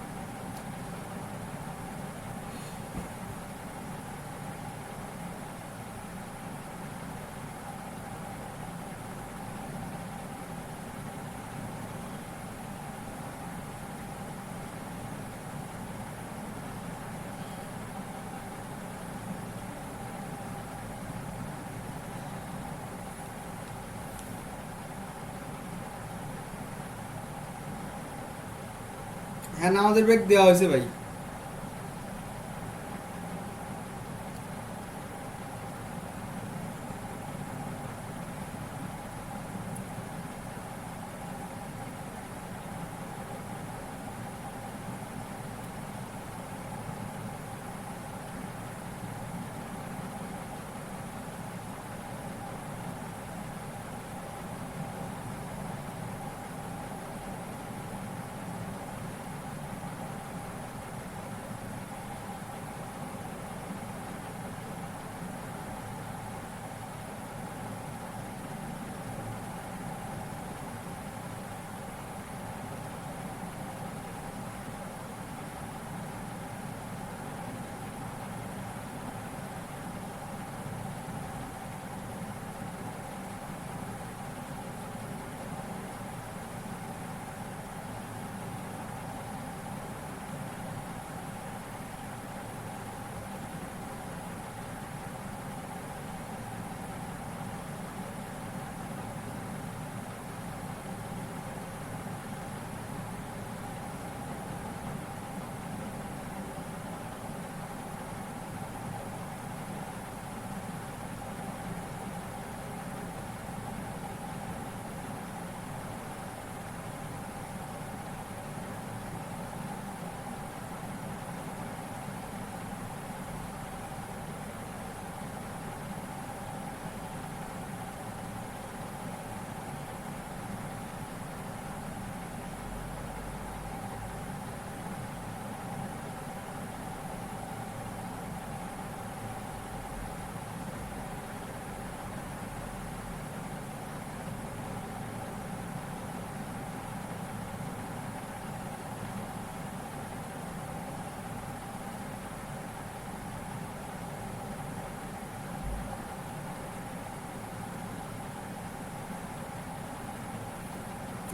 হ্যাঁ, না আমাদের ব্রেক দেওয়া হয়েছে ভাই।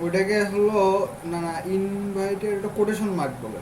ওইটাকে হলো, না না, ইনভাইটের একটা কোটেশন মার্ক বলে।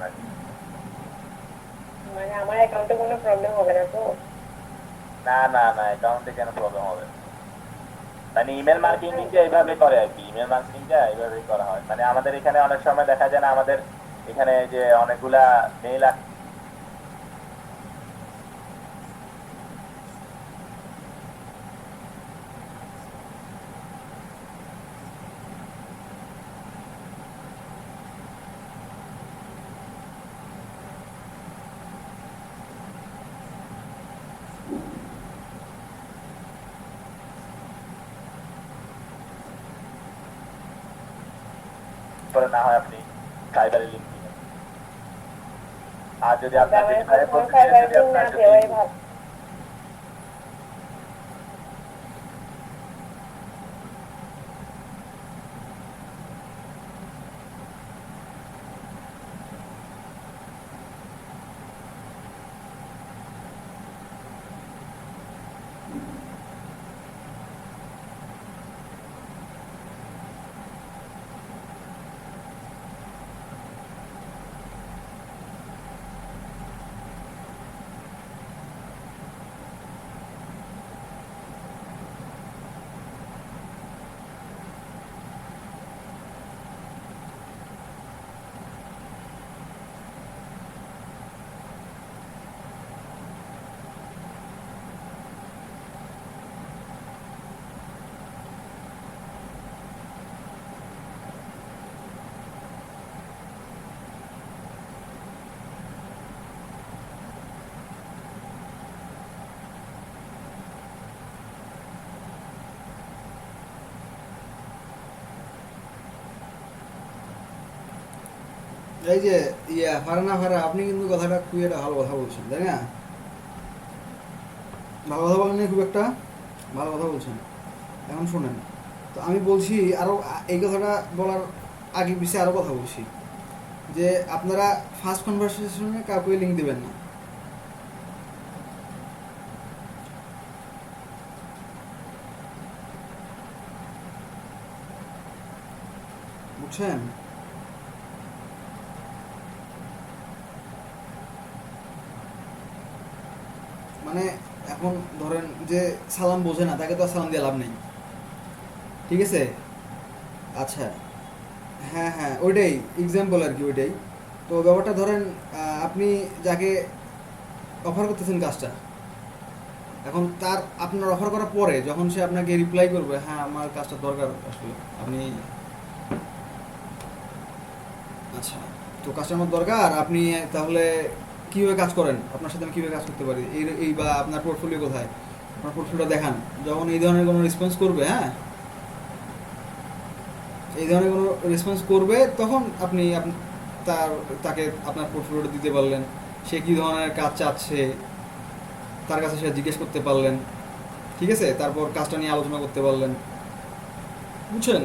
আপনাকে। মানে আমার অ্যাকাউন্টে কোনো প্রবলেম হবে না তো? না না না, অ্যাকাউন্টে কেন প্রবলেম হবে? মানে ইমেল আচ্ছা, মার্কেটিংটা এইভাবে করে আর কি, ইমেল মার্কেটিংটা এইভাবেই করা হয়। মানে আমাদের এখানে অনেক সময় দেখা যায় না, আমাদের এখানে যে অনেকগুলা মেইল করে, না হয় আপনি ফাইবারে লিঙ্ক দিবেন। আর যদি আপনার মানে যদি প্রথমে প্রতিদিন ফাইবার যদি লিংক না আপনার যদি দেওয়াই ভালো। এই যে ফারানা ফারা, আপনি কিন্তু কথাটা খুবই একটা ভালো কথা বলছেন, তাই না? ভালো কথা বলেন খুব একটা ভালো কথা বলছেন। এখন শোনেন, তো আমি বলছি আরও, এই কথাটা বলার আগে পিছিয়ে আরও কথা বলছি যে আপনারা ফার্স্ট কনভারসেশনে কাউকে লিঙ্ক দেবেন না, বুঝছেন? মানে এখন ধরেন যে সালাম বোঝে না, তাকে তো আর সালাম দিয়ে লাভ নেই, ঠিক আছে? আচ্ছা, হ্যাঁ হ্যাঁ, ওইটাই এক্সাম্পল আর কি, ওইটাই। তো ব্যাপারটা ধরেন, আপনি যাকে অফার করতেছেন কাজটা, এখন তার আপনার অফার করার পরে যখন সে আপনাকে রিপ্লাই করবে, হ্যাঁ আমার কাজটা দরকার আসলে, আপনি, আচ্ছা, তো কাজটা আমার দরকার, আপনি তাহলে কীভাবে কাজ করেন, আপনার সাথে আমি কীভাবে কাজ করতে পারি, এই বা আপনার পোর্টফোলিও কোথায়, আপনার পোর্টফোলিও দেখান। যখন এই ধরনের কোনো রেসপন্স করবে, হ্যাঁ, এই ধরনের কোনো রেসপন্স করবে, তখন আপনি তার তাকে আপনার পোর্টফোলিওটা দিতে পারলেন, সে কী ধরনের কাজ চাচ্ছে তার কাছে সে জিজ্ঞেস করতে পারলেন, ঠিক আছে? তারপর কাজটা নিয়ে আলোচনা করতে পারলেন, বুঝছেন?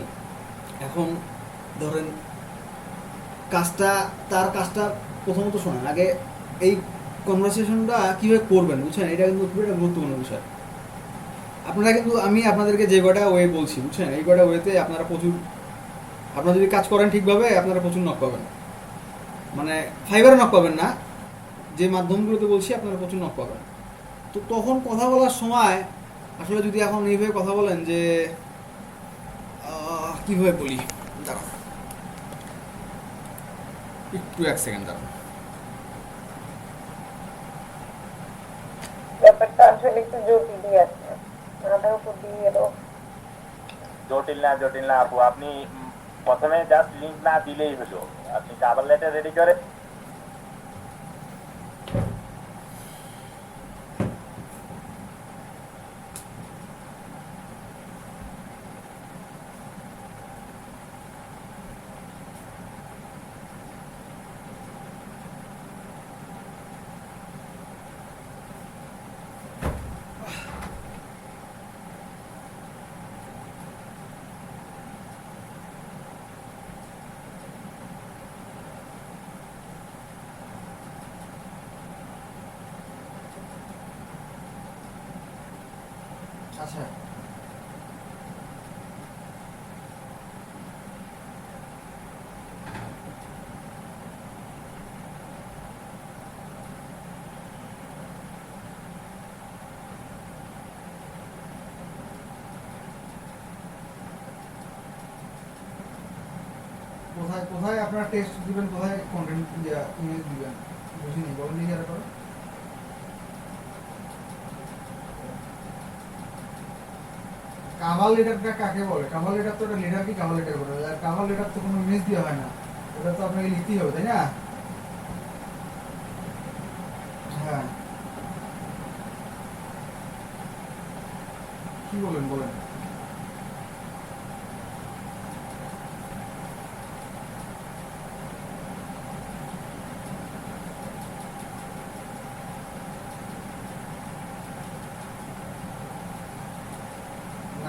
এখন ধরেন কাজটা, তার কাজটা প্রথমত শোনেন আগে, এই কনভারসেশনটা কীভাবে করবেন, বুঝছেন? এটা কিন্তু খুবই একটা গুরুত্বপূর্ণ বিষয়। আপনারা কিন্তু, আমি আপনাদেরকে যে কয়টা ওয়ে বলছি, বুঝছেন, এই কয়টা ওয়েতে আপনারা প্রচুর, আপনারা যদি কাজ করেন ঠিকভাবে আপনারা প্রচুর নক পাবেন। মানে ফাইবারে নক পাবেন না, যে মাধ্যমগুলোতে বলছি আপনারা প্রচুর নক পাবেন। তো তখন কথা বলার সময় আসলে যদি এখন এইভাবে কথা বলেন যে, কীভাবে বলি, দাঁড়াও একটু, এক সেকেন্ড দাঁড়াও। ব্যাপারটা আসলে একটু জটিলই আছে, মাথার উপর দিয়ে এলো। জটিল না, জটিল না আপু, আপনি প্রথমে জাস্ট লিঙ্ক না দিলেই হলো। আপনি কভার লেটার রেডি করে আচ্ছা, কোথায় কোথায় আপনারা টেক্সট দিবেন, কোথায় কন্টেন্ট ইমেজ দিবেন বুঝিনি, বলেন দেখি আর একবার। কাভার লেটারটা কাকে বলে? কাভার লেটার তো একটা লেটার কি কাভার লেটার বলে, আর কাভার লেটার তো কোনো ইমেজ দেওয়া হয় না, ওটা তো আপনাকে লিখতেই হবে, তাই না? হ্যাঁ, কি বলেন বলেন।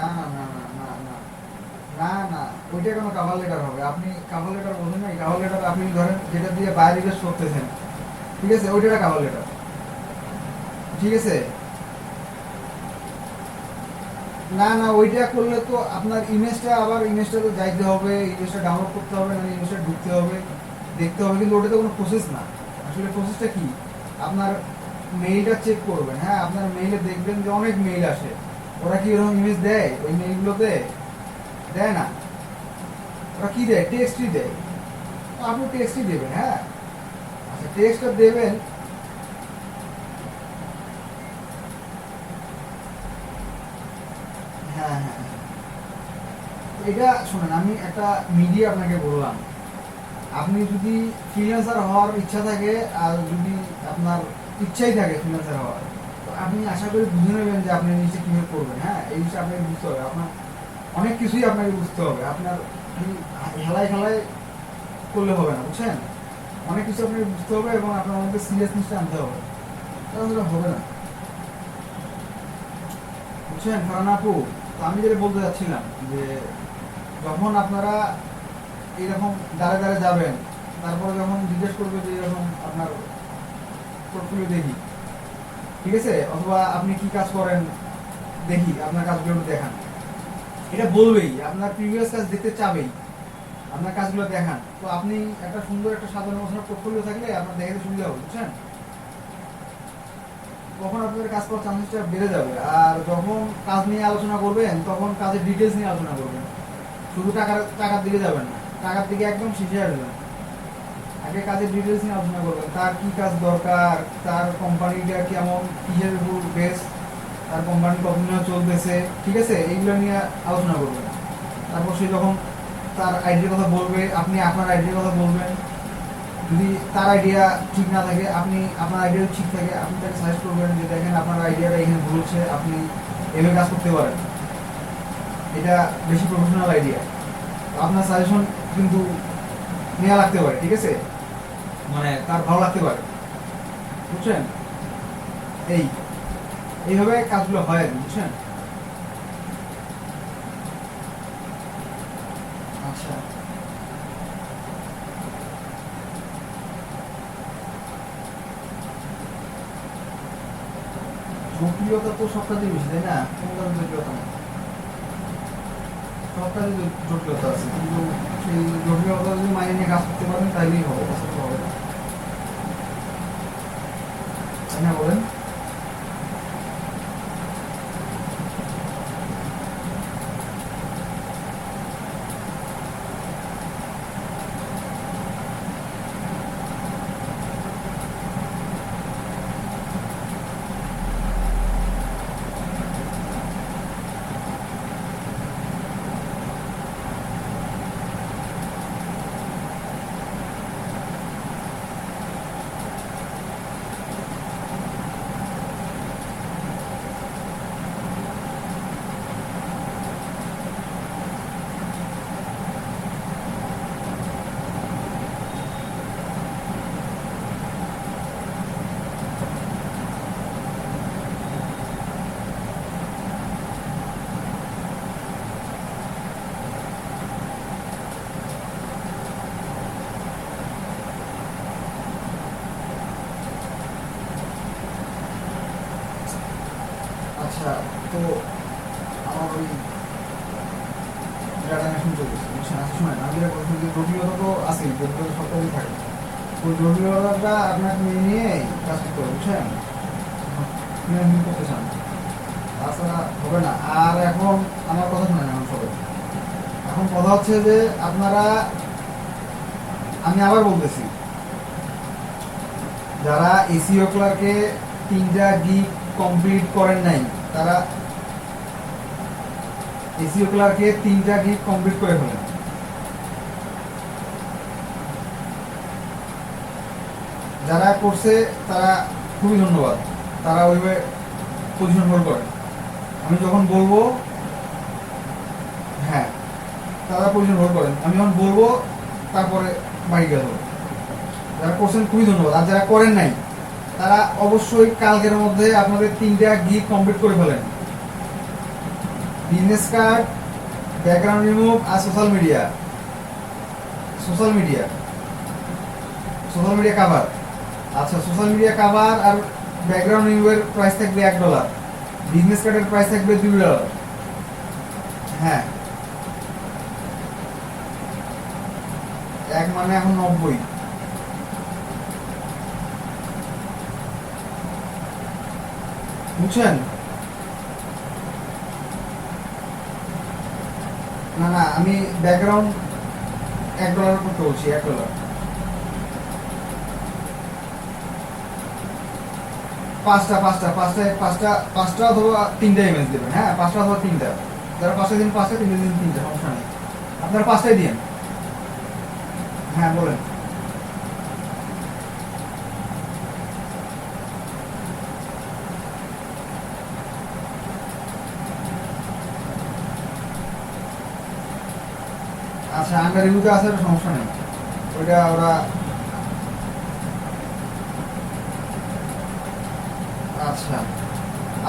না না না না না না না না, ওইটা কোনো কাভার লেটার হবে? আপনি কাভার লেটার বোঝেন না? কাভার লেটার আপনি ধরেন যেটা দিয়ে বাইরে রিকোয়েস্ট করতেছেন, ঠিক আছে, ওইটা কাভার লেটার, ঠিক আছে। না না, ওইটা করলে তো আপনার ইমেজটা আবার ইমেজটা তো যাইতে হবে, ইমেজটা ডাউনলোড করতে হবে, না ইমেজটা ঢুকতে হবে, দেখতে হবে, কিন্তু ওটা তো কোনো প্রসেস না। আসলে প্রসেসটা কি, আপনার মেইলটা চেক করবেন, হ্যাঁ, আপনার মেইলে দেখবেন যে অনেক মেইল আসে, ওরা কি এরকম ইমেজ দেয়? ওই মেইলগুলোতে দেয় না, ওরা কি দেয়? টেক্সটই দেয়। তো আপনি টেক্সটই দেবেন, হ্যাঁ। আচ্ছা, টেক্সটটা দেবেন। হ্যাঁ হ্যাঁ হ্যাঁ, এটা শোনেন, আমি একটা মিডিয়া আপনাকে বললাম, আপনি যদি ফ্রিল্যান্সার হওয়ার ইচ্ছা থাকে, আর যদি আপনার ইচ্ছাই থাকে ফ্রিল্যান্সার হওয়ার, তো আপনি আশা করি বুঝে নেবেন যে আপনি নিজে কীভাবে করবেন। হ্যাঁ, এই জিনিসটা আপনাকে বুঝতে হবে, আপনার অনেক কিছুই আপনাকে বুঝতে হবে, আপনার হেলায় খেলায় করলে হবে না, বুঝছেন? অনেক কিছু আপনাকে বুঝতে হবে এবং আপনার মধ্যে সিরিয়াসনেসটা আনতে হবে, তাহলে সেটা হবে না, বুঝছেন ফারহানা আপু? তো আমি যেটা বলতে চাচ্ছিলাম যে যখন আপনারা এইরকম দাঁড়ে দাঁড়ে যাবেন, তারপরে যখন জিজ্ঞেস করবে যে এরকম আপনার পোর্টফোলিও দেখি, ঠিক আছে, অথবা আপনি কি কাজ করেন দেখি, আপনার কাজগুলো একটু দেখান, এটা বলবেই, আপনার প্রিভিয়াস কাজ দেখতে চাবেই, আপনার কাজগুলো দেখান। তো আপনি একটা সুন্দর একটা সাধারণ গোছানো পোর্টফোলিও থাকলে আপনার দেখাতে সুবিধা হবে, বুঝছেন? তখন আপনাদের কাজ করার চান্সেসটা বেড়ে যাবে। আর যখন কাজ নিয়ে আলোচনা করবেন, তখন কাজের ডিটেলস নিয়ে আলোচনা করবেন, শুধু টাকার দিকে যাবেন না, টাকার দিকে একদম শেষে আসবেন। আগে কাজের ডিটেলস নিয়ে আলোচনা করবেন, তার কি কাজ দরকার, তার কোম্পানিটা কেমন, কিসের উপর বেস, তার কোম্পানি কতদিন চলতেছে, ঠিক আছে, এইগুলো নিয়ে আলোচনা করবেন। তারপর সে যখন তার আইডিয়ার কথা বলবে, আপনি আপনার আইডিয়ার কথা বলবেন। যদি তার আইডিয়া ঠিক না থাকে, আপনি আপনার আইডিয়া ঠিক থাকে, আপনি তাকে সাজেস্ট করবেন যে দেখেন আপনার আইডিয়াটা এখানে ভুল হচ্ছে, আপনি এভাবে কাজ করতে পারেন, এটা বেশি প্রফেশনাল আইডিয়া। আপনার সাজেশন কিন্তু নেওয়া লাগতে পারে, ঠিক আছে, মানে তার ভালো লাগতে পারে, বুঝছেন? এইভাবে কাজগুলো হয় আর কি, বুঝছেন? আচ্ছা, জটিলতা তো সব কাজে বেশি, তাই না? কোনো কাজে জটিলতা নেই, সব কাজে জটিলতা আছে, কিন্তু সেই জটিলতা যদি মাইনে নিয়ে কাজ করতে পারেন তাইলেই হবে, কাজ করতে হবে না, তাই না বলেন? আচ্ছা, তো আমার ওই ডাটা মেশিন চলতেছে, বুঝছেন? আচ্ছা শুনেন, আমি যেটা বলছি যে জটিলতা তো আছেই, জটিলতা সবটাই থাকে, ওই জটিলতাটা আপনাকে মেনে নিয়ে কাজ করতে হবে, বুঝছেন? মেনে করতে চান, তাছাড়া হবে না। আর এখন আমার কথা শুনেন, এখন সবাই, এখন কথা হচ্ছে যে আপনারা আমি আবার বলতেছি, যারা এসিও ক্লার্কে 3টা গিগ কমপ্লিট করেন নাই, তারা এসিও ক্লার্কে 3টা গিগ কমপ্লিট করে ফেলেন। যারা করছে তারা খুবই ধন্যবাদ, তারা ওইভাবে পজিশন হোল্ড করে। আমি যখন বলবো, হ্যাঁ তারা পজিশন হোল্ড করেন, আমি যখন বলবো তারপরে বাড়ি গেল। যারা করছেন খুবই ধন্যবাদ, আর যারা করেন নাই তারা অবশ্যই কালকের মধ্যে আপনাদের 3টা গিগ কমপ্লিট করে ফেলেন। বিজনেস কার্ড, ব্যাকগ্রাউন্ড রিমুভ আর সোশ্যাল মিডিয়া কাভার। আচ্ছা, সোশ্যাল মিডিয়া কাভার আর ব্যাকগ্রাউন্ড রিমুভের প্রাইস থাকবে $1, বিজনেস কার্ডের প্রাইস থাকবে $2। হ্যাঁ, এক মানে এখন 90। বুঝছেন? না না, আমি ব্যাকগ্রাউন্ড $1 করতে বলছি, $1। পাঁচটা অথবা 3টা ইমেজ দেবেন। হ্যাঁ, 5টা অথবা 3টা। যারা 5টা দিন 5টা, 3টা দিন 3টা, সমস্যা নেই, আপনারা 5টাই দিন। হ্যাঁ বলেন। আচ্ছা, আন্ডার রিভিউতে আছে, সমস্যা নেই, ওইটা ওরা। আচ্ছা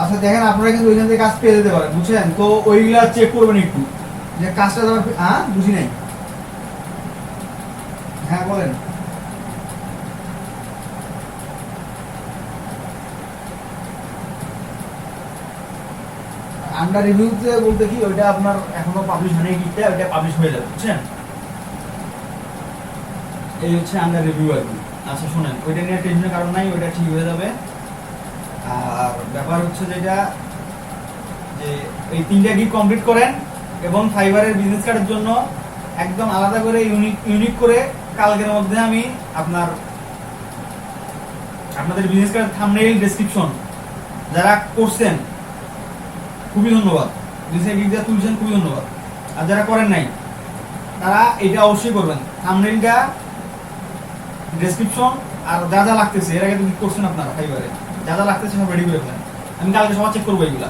আচ্ছা, দেখেন আপনারা কিন্তু ওইখান থেকে কাজ পেয়ে যেতে পারেন, বুঝছেন? তো ওইগুলা চেক করবেন একটু, যে কাজটা তোমার বুঝি নাই। হ্যাঁ বলেন। আন্ডার রিভিউতে বলতে কি, ওইটা আপনার এখনো পাবলিশ হয়নি, গিকটা ওইটা পাবলিশ হয়ে যাবে, বুঝছেন? এই হচ্ছে আন্ডার রিভিউ আর কি। আচ্ছা শোনেন, ওইটা নিয়ে টেনশনের কারণ নাই, ওইটা ঠিক হয়ে যাবে। আর ব্যাপার হচ্ছে যেটা, যে এই 3টা গিগ কমপ্লিট করেন এবং ফাইবারের বিজনেস কার্ডের জন্য একদম আলাদা করে ইউনিক করে কালকের মধ্যে আমি আপনাদের বিজনেস কার্ডের থাম্বনেইল, ডেসক্রিপশন যারা করছেন খুবই ধন্যবাদ, বিজনেস গিগ যা তুলছেন খুবই ধন্যবাদ। আর যারা করেন নাই তারা এটা অবশ্যই করবেন, থাম্বনেইলটা, ডেসক্রিপশন আর যা যা লাগতেছে, এর আগে তো করছেন আপনারা ফাইবারে, যা যা লাগতেছে সব রেডি করে ফেলেন। আমি কালকে সবার চেক করবো এগুলা।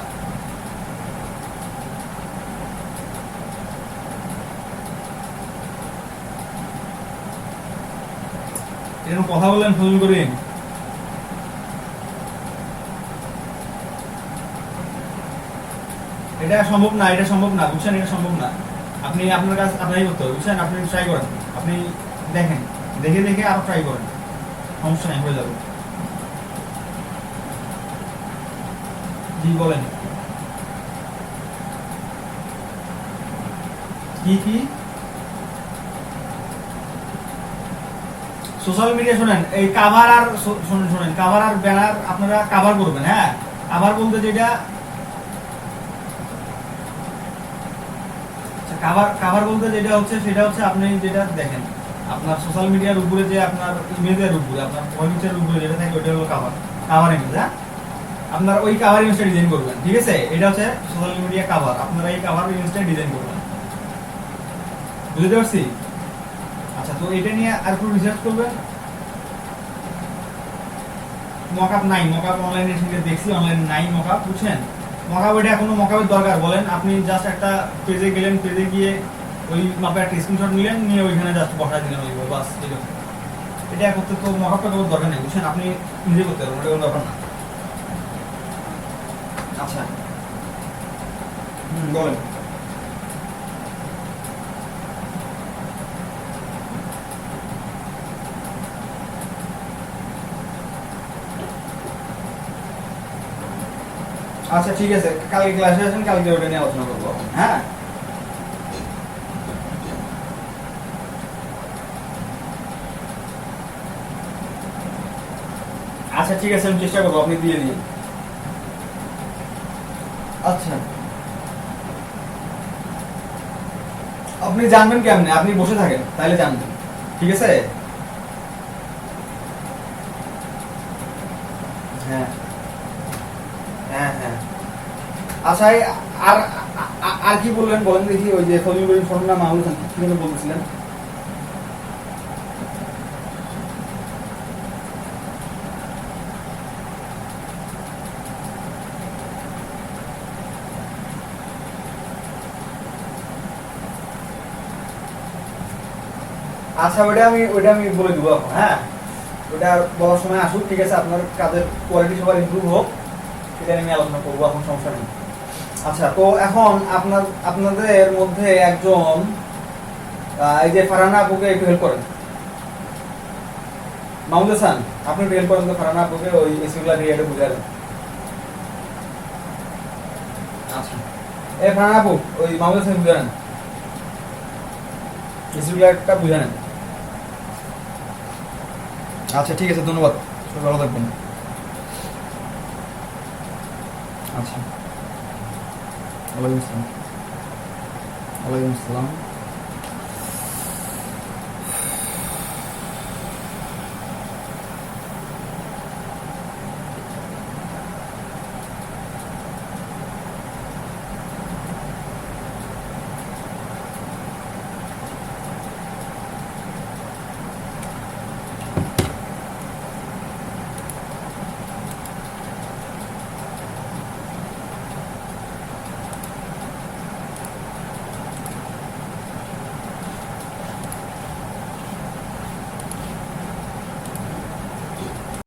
এরকম কথা বলেন ফজল করিম। এটা সম্ভব না, বুঝছেন? এটা সম্ভব না। আপনি আপনার কাজ আপনারই করতে হবে, বুঝছেন? আপনি ট্রাই করেন, আপনি দেখেন, দেখে আরো ট্রাই করেন, সমস্যা নেই, হয়ে যাবে। জি বলেন। কি সোশ্যাল মিডিয়া? শোনেন, এই কাভার আর শোনেন, কাভার আর ব্যানার আপনারা কাভার করবেন। হ্যাঁ, কাভার বলতে যেটা, কাভার বলতে যেটা হচ্ছে, সেটা হচ্ছে আপনি যেটা দেখেন আপনার সোশ্যাল মিডিয়ার উপরে, যে আপনার ইমেজের উপরে, আপনার পয়েন্টের উপরে যেটা থাকে, ওইটা হলো কাভার ইমেজ। হ্যাঁ, আপনার ওই কাভার ইমেজটা ডিজাইন করবেন, ঠিক আছে? এটা হচ্ছে সোশ্যাল মিডিয়া কাভার, আপনারা এই কাভার ইমেজটা ডিজাইন করবেন, বুঝতে পারছি? আচ্ছা, তো এটা নিয়ে আর একটু রিসার্চ করবেন। মকআপ নাই, মকআপ অনলাইনে দেখছি, অনলাইনে নাই মকআপ, বুঝছেন? মকআপ, এটা এখনো মকআপের দরকার বলেন? আপনি জাস্ট একটা পেজে গেলেন, পেজে গিয়ে ওই মাপের একটা স্ক্রিনশট নিলেন, নিয়ে ওইখানে জাস্ট বসায় দিলেন, ওই বাস, এরকম। এটা করতে তো মকআপটা কোনো দরকার নেই, বুঝছেন? আপনি নিজে করতে পারবেন, এটা কোনো দরকার না। আচ্ছা বলেন। আচ্ছা ঠিক আছে, কালকে ক্লাসে আসেন, কালকে ওটা নিয়ে আলোচনা করবো। হ্যাঁ, আচ্ছা ঠিক আছে, আমি চেষ্টা করবো, আপনি দিয়ে দিন। আচ্ছা, আপনি জানবেন কেমনে? আপনি বসে থাকেন, তাহলে জানবেন। ঠিক আছে? হ্যাঁ হ্যাঁ হ্যাঁ। আচ্ছা আর আর কি বললেন বলেন দেখি, ওই যে ফজলুল করিম স্বর্ণা মাহমুদ হাসান কি যেন বলতেছিলেন? আচ্ছা ওইটা আমি বলে দেবো এখন, হ্যাঁ ওইটা বলার সময় আসুক, ঠিক আছে? আপনার কাজের কোয়ালিটি সবার ইমপ্রুভ হোক, সেটা নিয়ে আমি আলোচনা করবো, এখন সমস্যা নেই। আচ্ছা, তো এখন আপনাদের মধ্যে একজন এই যে ফারহানা আপুকে একটু হেল্প করেন। মাহমুদ হাসান, আপনি একটু হেল্প করেন তো ফারহানা আপুকে ওই এসিগুলা রিয়েটে বুঝালেন। আচ্ছা, এই ফারহানা আপু ওই মাহমুদ হাসান বুঝালেন, এসিগুলা একটা বুঝালেন। আচ্ছা ঠিক আছে, ধন্যবাদ, সবাই ভালো থাকবেন। আচ্ছা, ওয়ালাইকুম আসসালাম। ওয়ালাইকুম আসসালাম।